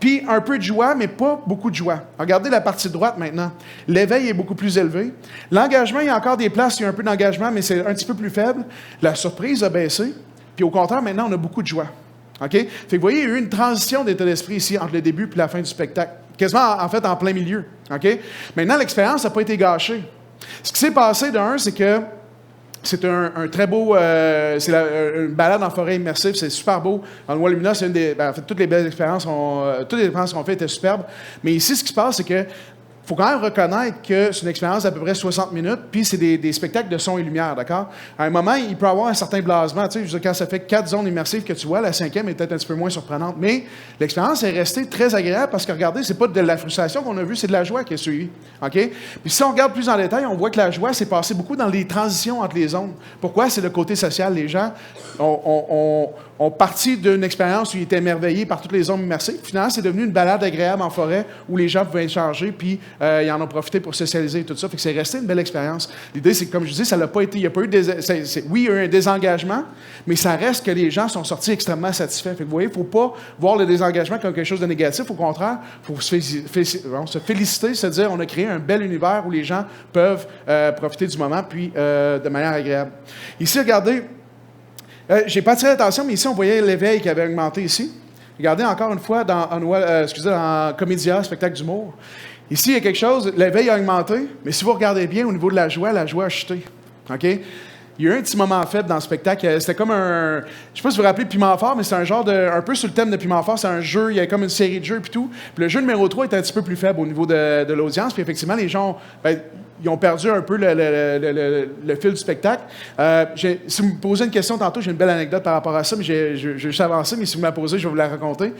Puis un peu de joie, mais pas beaucoup de joie. Regardez la partie droite maintenant. L'éveil est beaucoup plus élevé. L'engagement, il y a encore des places, il y a un peu d'engagement, mais c'est un petit peu plus faible. La surprise a baissé. Puis au contraire, maintenant, on a beaucoup de joie. OK? Fait que vous voyez, il y a eu une transition d'état d'esprit ici entre le début et la fin du spectacle. Quasiment, en fait, en plein milieu. OK? Maintenant, l'expérience n'a pas été gâchée. Ce qui s'est passé, d'un, c'est que c'est un très beau... c'est une balade en forêt immersive, c'est super beau. Onwa Lumina, c'est une des... en fait, toutes les belles expériences, toutes les expériences qu'on fait étaient superbes. Mais ici, ce qui se passe, c'est que faut quand même reconnaître que c'est une expérience d'à peu près 60 minutes, puis c'est des spectacles de son et lumière, d'accord? À un moment, il peut y avoir un certain blasement. Tu sais, quand ça fait 4 zones immersives que tu vois, la 5e est peut-être un petit peu moins surprenante. Mais l'expérience est restée très agréable parce que, regardez, c'est pas de la frustration qu'on a vue, c'est de la joie qui est suivie. OK? Puis si on regarde plus en détail, on voit que la joie s'est passée beaucoup dans les transitions entre les zones. Pourquoi? C'est le côté social. Les gens ont parti d'une expérience où ils étaient émerveillés par toutes les zones immersives. Finalement, c'est devenu une balade agréable en forêt où les gens pouvaient échanger, puis ils en ont profité pour socialiser et tout ça. Fait que c'est resté une belle expérience. L'idée, c'est que, comme je dis, ça n'a pas été... Il n'y a pas eu oui, il y a eu un désengagement, mais ça reste que les gens sont sortis extrêmement satisfaits. Fait que vous voyez, il ne faut pas voir le désengagement comme quelque chose de négatif. Au contraire, il faut se féliciter, se dire on a créé un bel univers où les gens peuvent profiter du moment, puis de manière agréable. Ici, regardez... j'ai pas attiré l'attention, mais ici, on voyait l'éveil qui avait augmenté ici. Regardez encore une fois dans Comédia, spectacle d'humour. Ici, il y a quelque chose, l'éveil a augmenté, mais si vous regardez bien, au niveau de la joie a chuté. OK? Il y a eu un petit moment faible dans le spectacle. C'était comme un... Je ne sais pas si vous vous rappelez Piment Fort, mais c'est un genre de... Un peu sur le thème de Piment Fort, c'est un jeu, il y a comme une série de jeux et tout. Puis le jeu numéro 3 est un petit peu plus faible au niveau de l'audience. Puis effectivement, les gens... ils ont perdu un peu le fil du spectacle. Si vous me posez une question tantôt, j'ai une belle anecdote par rapport à ça, mais j'ai juste avancé, mais si vous me la posez, je vais vous la raconter.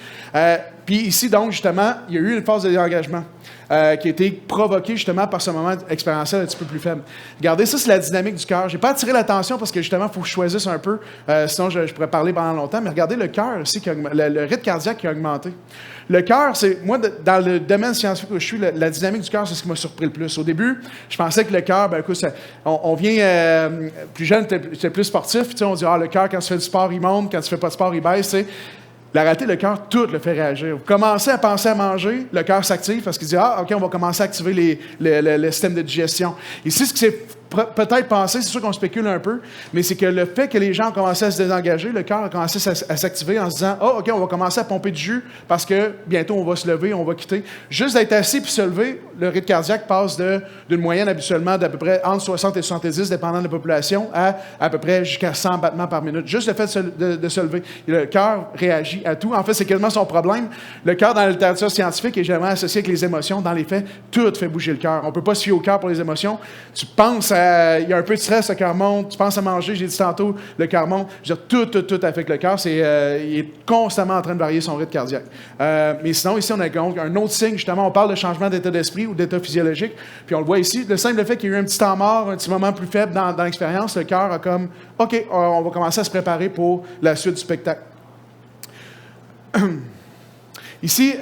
Puis ici, donc, justement, il y a eu une phase de désengagement qui a été provoquée justement par ce moment expérientiel un petit peu plus faible. Regardez, ça, c'est la dynamique du cœur. Je n'ai pas attiré l'attention parce que justement, il faut que je choisisse un peu, sinon je pourrais parler pendant longtemps, mais regardez le cœur aussi, le rythme cardiaque qui a augmenté. Le cœur, c'est, moi, dans le domaine scientifique où je suis, la dynamique du cœur, c'est ce qui m'a surpris le plus. Au début, je pensais que le cœur, ben écoute, on vient, plus jeune, j'étais plus sportif, tu sais, on dit, le cœur, quand tu fais du sport, il monte, quand tu fais pas de sport, il baisse, tu sais. La réalité, le cœur, tout le fait réagir. Vous commencez à penser à manger, le cœur s'active parce qu'il dit, OK, on va commencer à activer le système de digestion. Ici, ce qui s'est peut-être pensé, c'est sûr qu'on spécule un peu, mais c'est que le fait que les gens ont commencé à se désengager, le cœur a commencé à s'activer en se disant, OK, on va commencer à pomper du jus parce que bientôt, on va se lever, on va quitter. Juste d'être assis puis se lever, le rythme cardiaque passe d'une moyenne habituellement d'à peu près entre 60 et 70, dépendant de la population, à peu près jusqu'à 100 battements par minute. Juste le fait de se lever. Et le cœur réagit à tout. En fait, c'est quasiment son problème. Le cœur, dans la littérature scientifique, est généralement associé avec les émotions. Dans les faits, tout fait bouger le cœur. On ne peut pas se fier au cœur pour les émotions. Tu penses il y a un peu de stress, le cœur monte. Tu penses à manger, j'ai dit tantôt, le cœur monte. Je veux dire, tout affecte le cœur. Il est constamment en train de varier son rythme cardiaque. Mais sinon, ici, on a donc un autre signe, justement, on parle de changement d'état d'esprit ou d'état physiologique. Puis on le voit ici, le simple fait qu'il y a eu un petit temps mort, un petit moment plus faible dans l'expérience, le cœur a comme, OK, on va commencer à se préparer pour la suite du spectacle. Ici,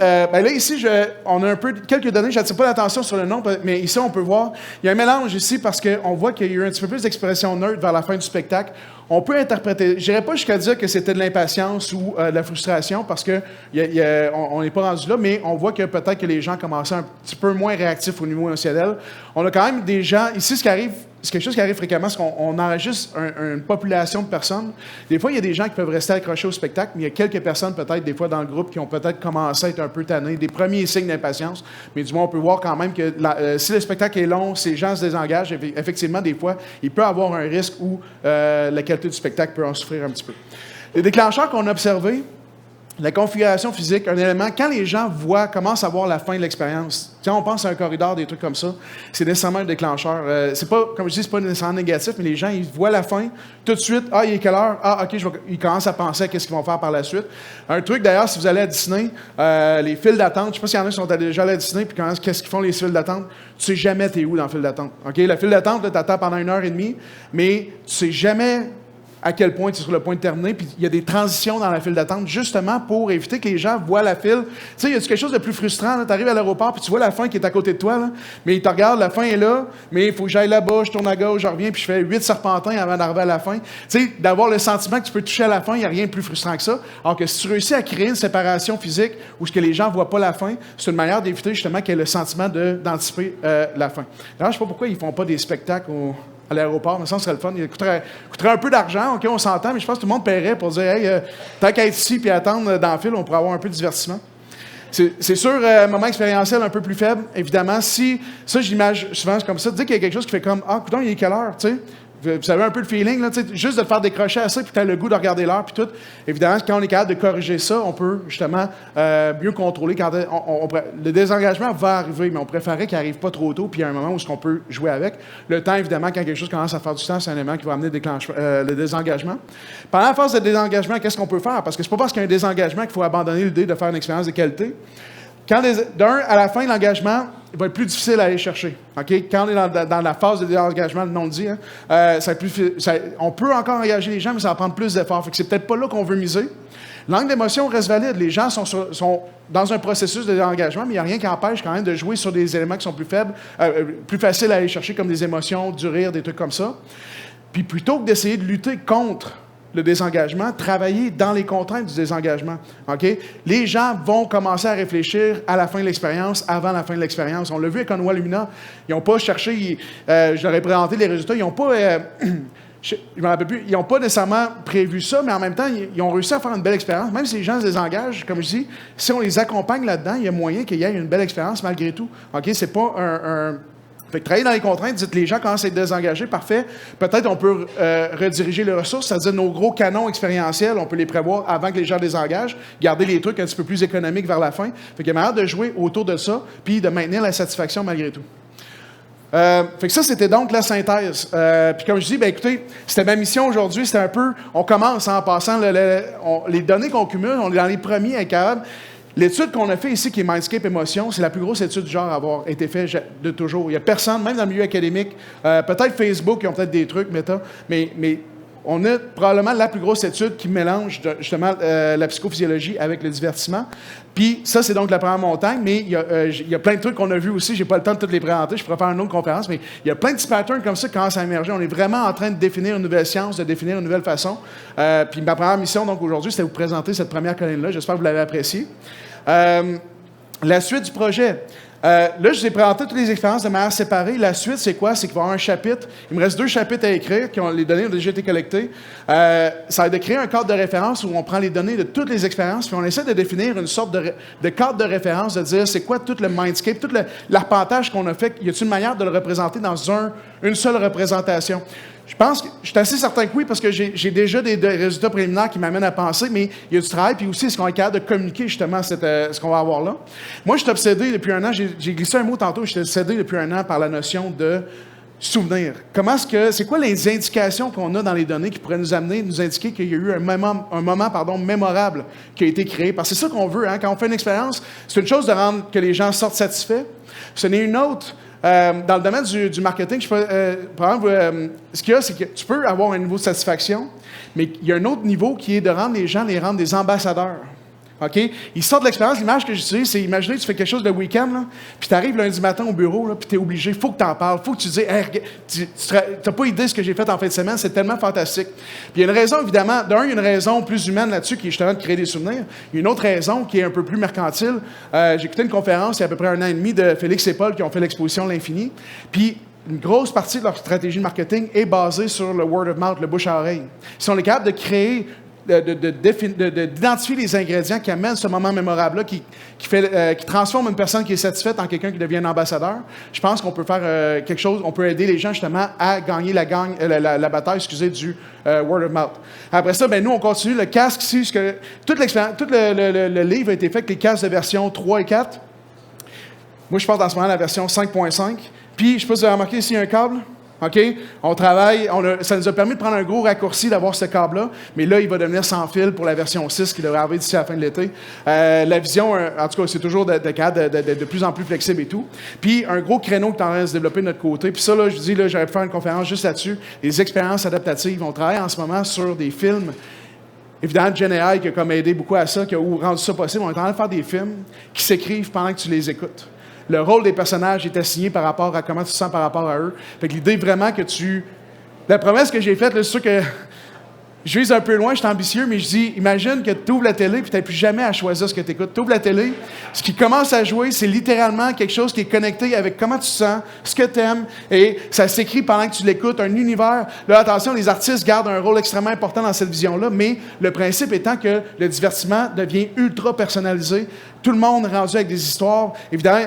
on a un peu quelques données, je n'attire pas l'attention sur le nom, mais ici, on peut voir, il y a un mélange ici parce qu'on voit qu'il y a eu un petit peu plus d'expression neutre vers la fin du spectacle. On peut interpréter, je n'irai pas jusqu'à dire que c'était de l'impatience ou de la frustration parce qu'on n'est pas rendu là, mais on voit que peut-être que les gens commençaient un petit peu moins réactifs au niveau émotionnel. On a quand même des gens, ici, ce qui arrive, c'est quelque chose qui arrive fréquemment, c'est qu'on enregistre une population de personnes. Des fois, il y a des gens qui peuvent rester accrochés au spectacle, mais il y a quelques personnes, peut-être, des fois, dans le groupe, qui ont peut-être commencé à être un peu tannés, des premiers signes d'impatience. Mais du moins, on peut voir quand même que si le spectacle est long, si les gens se désengagent, effectivement, des fois, il peut y avoir un risque où la qualité du spectacle peut en souffrir un petit peu. Les déclencheurs qu'on a observés, la configuration physique, un élément, quand les gens commencent à voir la fin de l'expérience, quand on pense à un corridor, des trucs comme ça, c'est nécessairement un déclencheur. C'est pas, comme je dis, c'est pas nécessairement négatif, mais les gens, ils voient la fin, tout de suite, il est quelle heure? OK, ils commencent à penser à qu'est-ce qu'ils vont faire par la suite. Un truc, d'ailleurs, si vous allez à Disney, les files d'attente, je ne sais pas s'il y en a qui sont déjà allés à Disney, puis qu'est-ce qu'ils font les files d'attente? Tu sais jamais t'es où dans la file d'attente. OK? La file d'attente, tu attends pendant 1h30, mais tu sais jamais à quel point tu es sur le point de terminer, puis il y a des transitions dans la file d'attente, justement pour éviter que les gens voient la file. Tu sais, il y a quelque chose de plus frustrant, tu arrives à l'aéroport, puis tu vois la fin qui est à côté de toi, là, mais ils te regardent, la fin est là, mais il faut que j'aille là-bas, je tourne à gauche, je reviens, puis je fais 8 serpentins avant d'arriver à la fin. Tu sais, d'avoir le sentiment que tu peux toucher à la fin, il n'y a rien de plus frustrant que ça. Alors que si tu réussis à créer une séparation physique où ce que les gens ne voient pas la fin, c'est une manière d'éviter justement qu'il y ait le sentiment d'anticiper la fin. D'ailleurs, je ne sais pas pourquoi ils ne font pas des spectacles à l'aéroport, mais ça serait le fun. Il coûterait un peu d'argent, OK, on s'entend, mais je pense que tout le monde paierait pour dire, hey, tant qu'à être ici et attendre dans le fil, on pourrait avoir un peu de divertissement. C'est sûr, un moment expérientiel un peu plus faible, évidemment. Si, ça, j'imagine souvent comme ça, dire qu'il y a quelque chose qui fait comme, coudonc, il est quelle heure, tu sais? Vous avez un peu le feeling, là, juste de te faire décrocher à ça, puis tu as le goût de regarder l'heure, puis tout. Évidemment, quand on est capable de corriger ça, on peut justement mieux contrôler. Quand le désengagement va arriver, mais on préférerait qu'il n'arrive pas trop tôt, puis il y a un moment où on peut jouer avec. Le temps, évidemment, quand quelque chose commence à faire du temps, c'est un élément qui va amener le désengagement. Pendant la phase de désengagement, qu'est-ce qu'on peut faire? Parce que c'est pas parce qu'il y a un désengagement qu'il faut abandonner l'idée de faire une expérience de qualité. À la fin de l'engagement, il va être plus difficile à aller chercher. Okay? Quand on est dans la phase de désengagement, le nom le dit, on peut encore engager les gens, mais ça va prendre plus d'efforts. C'est peut-être pas là qu'on veut miser. L'angle d'émotion reste valide. Les gens sont dans un processus de désengagement, mais il n'y a rien qui empêche quand même de jouer sur des éléments qui sont plus faibles, plus faciles à aller chercher, comme des émotions, du rire, des trucs comme ça. Puis plutôt que d'essayer de lutter contre le désengagement, travailler dans les contraintes du désengagement. Okay? Les gens vont commencer à réfléchir à la fin de l'expérience, avant la fin de l'expérience. On l'a vu avec Onwa Lumina. Ils n'ont pas cherché, je leur ai présenté les résultats, ils n'ont pas, je me rappelle plus, ils n'ont pas nécessairement prévu ça, mais en même temps, ils ont réussi à faire une belle expérience. Même si les gens se désengagent, comme je dis, si on les accompagne là-dedans, il y a moyen qu'il y ait une belle expérience malgré tout. Okay? C'est pas Fait que travailler dans les contraintes, dites les gens commencent à être désengagés, parfait. Peut-être on peut rediriger les ressources, c'est-à-dire nos gros canons expérientiels, on peut les prévoir avant que les gens désengagent, garder les trucs un petit peu plus économiques vers la fin. Fait qu'il y a manière de jouer autour de ça, puis de maintenir la satisfaction malgré tout. Fait que ça, c'était donc la synthèse. Puis comme je dis, ben écoutez, c'était ma mission aujourd'hui, c'était un peu, on commence en passant, les données qu'on cumule, on est dans les premiers incapables. L'étude qu'on a fait ici, qui est Mindscape Émotion, c'est la plus grosse étude du genre à avoir été faite de toujours. Il n'y a personne, même dans le milieu académique, peut-être Facebook, ils ont peut-être des trucs, Meta, mais on a probablement la plus grosse étude qui mélange justement la psychophysiologie avec le divertissement. Puis ça, c'est donc la première montagne, mais il y a plein de trucs qu'on a vus aussi. Je n'ai pas le temps de toutes les présenter, je pourrais faire une autre conférence, mais il y a plein de petits patterns comme ça qui commencent à émerger. On est vraiment en train de définir une nouvelle science, de définir une nouvelle façon. Puis ma première mission, donc aujourd'hui, c'était de vous présenter cette première colline-là. J'espère que vous l'avez appréciée. La suite du projet. Là, je vous ai présenté toutes les expériences de manière séparée. La suite, c'est quoi? C'est qu'il va y avoir un chapitre. Il me reste 2 chapitres à écrire, les données ont déjà été collectées. Ça va être de créer un cadre de référence où on prend les données de toutes les expériences, puis on essaie de définir une sorte de cadre de référence, de dire c'est quoi tout le mindscape, tout l'arpentage qu'on a fait. Y a-t-il une manière de le représenter dans une seule représentation? Je pense que je suis assez certain que oui, parce que j'ai déjà des résultats préliminaires qui m'amènent à penser, mais il y a du travail, puis aussi, est-ce qu'on est capable de communiquer justement ce qu'on va avoir là? Moi, je suis obsédé depuis un an, j'ai glissé un mot tantôt, je suis obsédé depuis un an par la notion de souvenir. C'est quoi les indications qu'on a dans les données qui pourraient nous indiquer qu'il y a eu un moment mémorable qui a été créé? Parce que c'est ça qu'on veut, hein? Quand on fait une expérience, c'est une chose de rendre que les gens sortent satisfaits. Ce n'est une autre. Dans le domaine du marketing, ce qu'il y a, c'est que tu peux avoir un niveau de satisfaction, mais il y a un autre niveau qui est de rendre les gens des ambassadeurs. OK? Ils sortent de l'expérience. L'image que j'utilise, c'est imaginer tu fais quelque chose le week-end, là, puis tu arrives lundi matin au bureau, là, puis tu es obligé, il faut que tu en parles, il faut que tu dises, hey, tu n'as pas idée de ce que j'ai fait en fin de semaine, c'est tellement fantastique. Puis il y a une raison, évidemment, il y a une raison plus humaine là-dessus qui est justement de créer des souvenirs. Il y a une autre raison qui est un peu plus mercantile. J'ai écouté une conférence il y a à peu près 1 an et demi de Félix et Paul qui ont fait l'exposition L'Infini. Puis une grosse partie de leur stratégie de marketing est basée sur le word of mouth, le bouche à oreille. Si on est capable de créer d'identifier les ingrédients qui amènent ce moment mémorable-là, qui transforme une personne qui est satisfaite en quelqu'un qui devient un ambassadeur, je pense qu'on peut faire quelque chose, on peut aider les gens justement à gagner la bataille du word of mouth. Après ça, nous, on continue le casque ici, tout le livre a été fait avec les casques de version 3 et 4. Moi, je porte en ce moment la version 5.5. Puis, je ne sais pas si vous avez remarqué ici, il y a un câble. OK? On travaille, ça nous a permis de prendre un gros raccourci d'avoir ce câble-là, mais là, il va devenir sans fil pour la version 6 qui devrait arriver d'ici à la fin de l'été. La vision, en tout cas, c'est toujours de plus en plus flexible et tout. Puis, un gros créneau qui est en train de se développer de notre côté. Puis ça, là, je vous dis, là, j'aurais pu faire une conférence juste là-dessus. Les expériences adaptatives. On travaille en ce moment sur des films. Évidemment, GenAI qui a comme aidé beaucoup à ça, qui a rendu ça possible. On est en train de faire des films qui s'écrivent pendant que tu les écoutes. Le rôle des personnages est assigné par rapport à comment tu te sens par rapport à eux. Fait que l'idée vraiment que la promesse que j'ai faite, là, c'est sûr que je vise un peu loin, je suis ambitieux, mais je dis, imagine que tu ouvres la télé et tu n'as plus jamais à choisir ce que tu écoutes. Tu ouvres la télé, ce qui commence à jouer, c'est littéralement quelque chose qui est connecté avec comment tu te sens, ce que tu aimes, et ça s'écrit pendant que tu l'écoutes, un univers. Là, attention, les artistes gardent un rôle extrêmement important dans cette vision-là, mais le principe étant que le divertissement devient ultra personnalisé. Tout le monde rendu avec des histoires. Évidemment,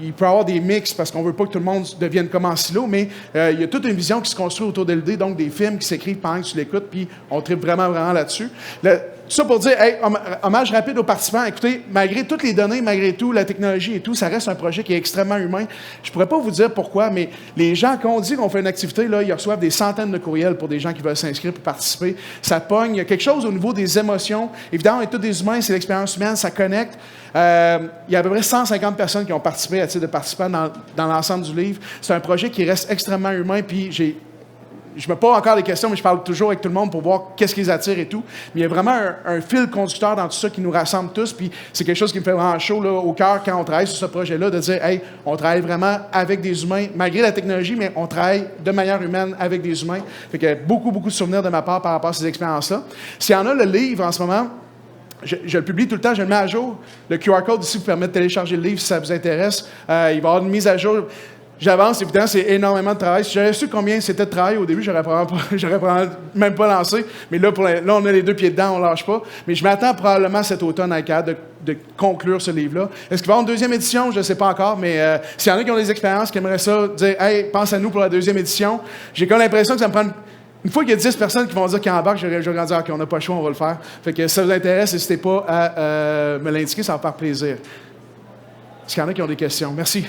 il peut y avoir des mix parce qu'on ne veut pas que tout le monde devienne comme en silo, mais il y a toute une vision qui se construit autour de l'idée, donc des films qui s'écrivent pendant que tu l'écoutes, puis on tripe vraiment là-dessus. Tout ça pour dire, hommage rapide aux participants. Écoutez, malgré toutes les données, malgré tout, la technologie et tout, ça reste un projet qui est extrêmement humain. Je ne pourrais pas vous dire pourquoi, mais les gens, quand on dit qu'on fait une activité, là, ils reçoivent des centaines de courriels pour des gens qui veulent s'inscrire pour participer. Ça pogne. Il y a quelque chose au niveau des émotions. Évidemment, on est tous des humains, c'est l'expérience humaine, ça connecte. Il y a à peu près 150 personnes qui ont participé à titre de participants dans l'ensemble du livre. C'est un projet qui reste extrêmement humain, puis je me pose encore des questions, mais je parle toujours avec tout le monde pour voir qu'est-ce qui les attire et tout. Mais il y a vraiment un fil conducteur dans tout ça qui nous rassemble tous. Puis c'est quelque chose qui me fait vraiment chaud là, au cœur quand on travaille sur ce projet-là, de dire, hey, on travaille vraiment avec des humains, malgré la technologie, mais on travaille de manière humaine avec des humains. Fait qu'il y a beaucoup, beaucoup de souvenirs de ma part par rapport à ces expériences-là. S'il y en a, le livre en ce moment, je le publie tout le temps, je le mets à jour. Le QR code ici vous permet de télécharger le livre si ça vous intéresse. Il va y avoir une mise à jour. J'avance, évidemment, c'est énormément de travail. Si j'avais su combien c'était de travail au début, j'aurais probablement même pas lancé. Mais là, on a les 2 pieds dedans, on ne lâche pas. Mais je m'attends probablement cet automne à être capable de conclure ce livre-là. Est-ce qu'il va y avoir une 2e édition? Je ne sais pas encore, mais s'il y en a qui ont des expériences, qui aimeraient ça, dire « Hey, pense à nous pour la 2e édition », j'ai comme l'impression que ça me prend une fois qu'il y a 10 personnes qui vont dire qu'ils embarquent, je vais dire « OK, on n'a pas le choix, on va le faire ». Fait que si ça vous intéresse, n'hésitez pas à me l'indiquer, ça va me faire plaisir. Est-ce qu'il y en a qui ont des questions? Merci.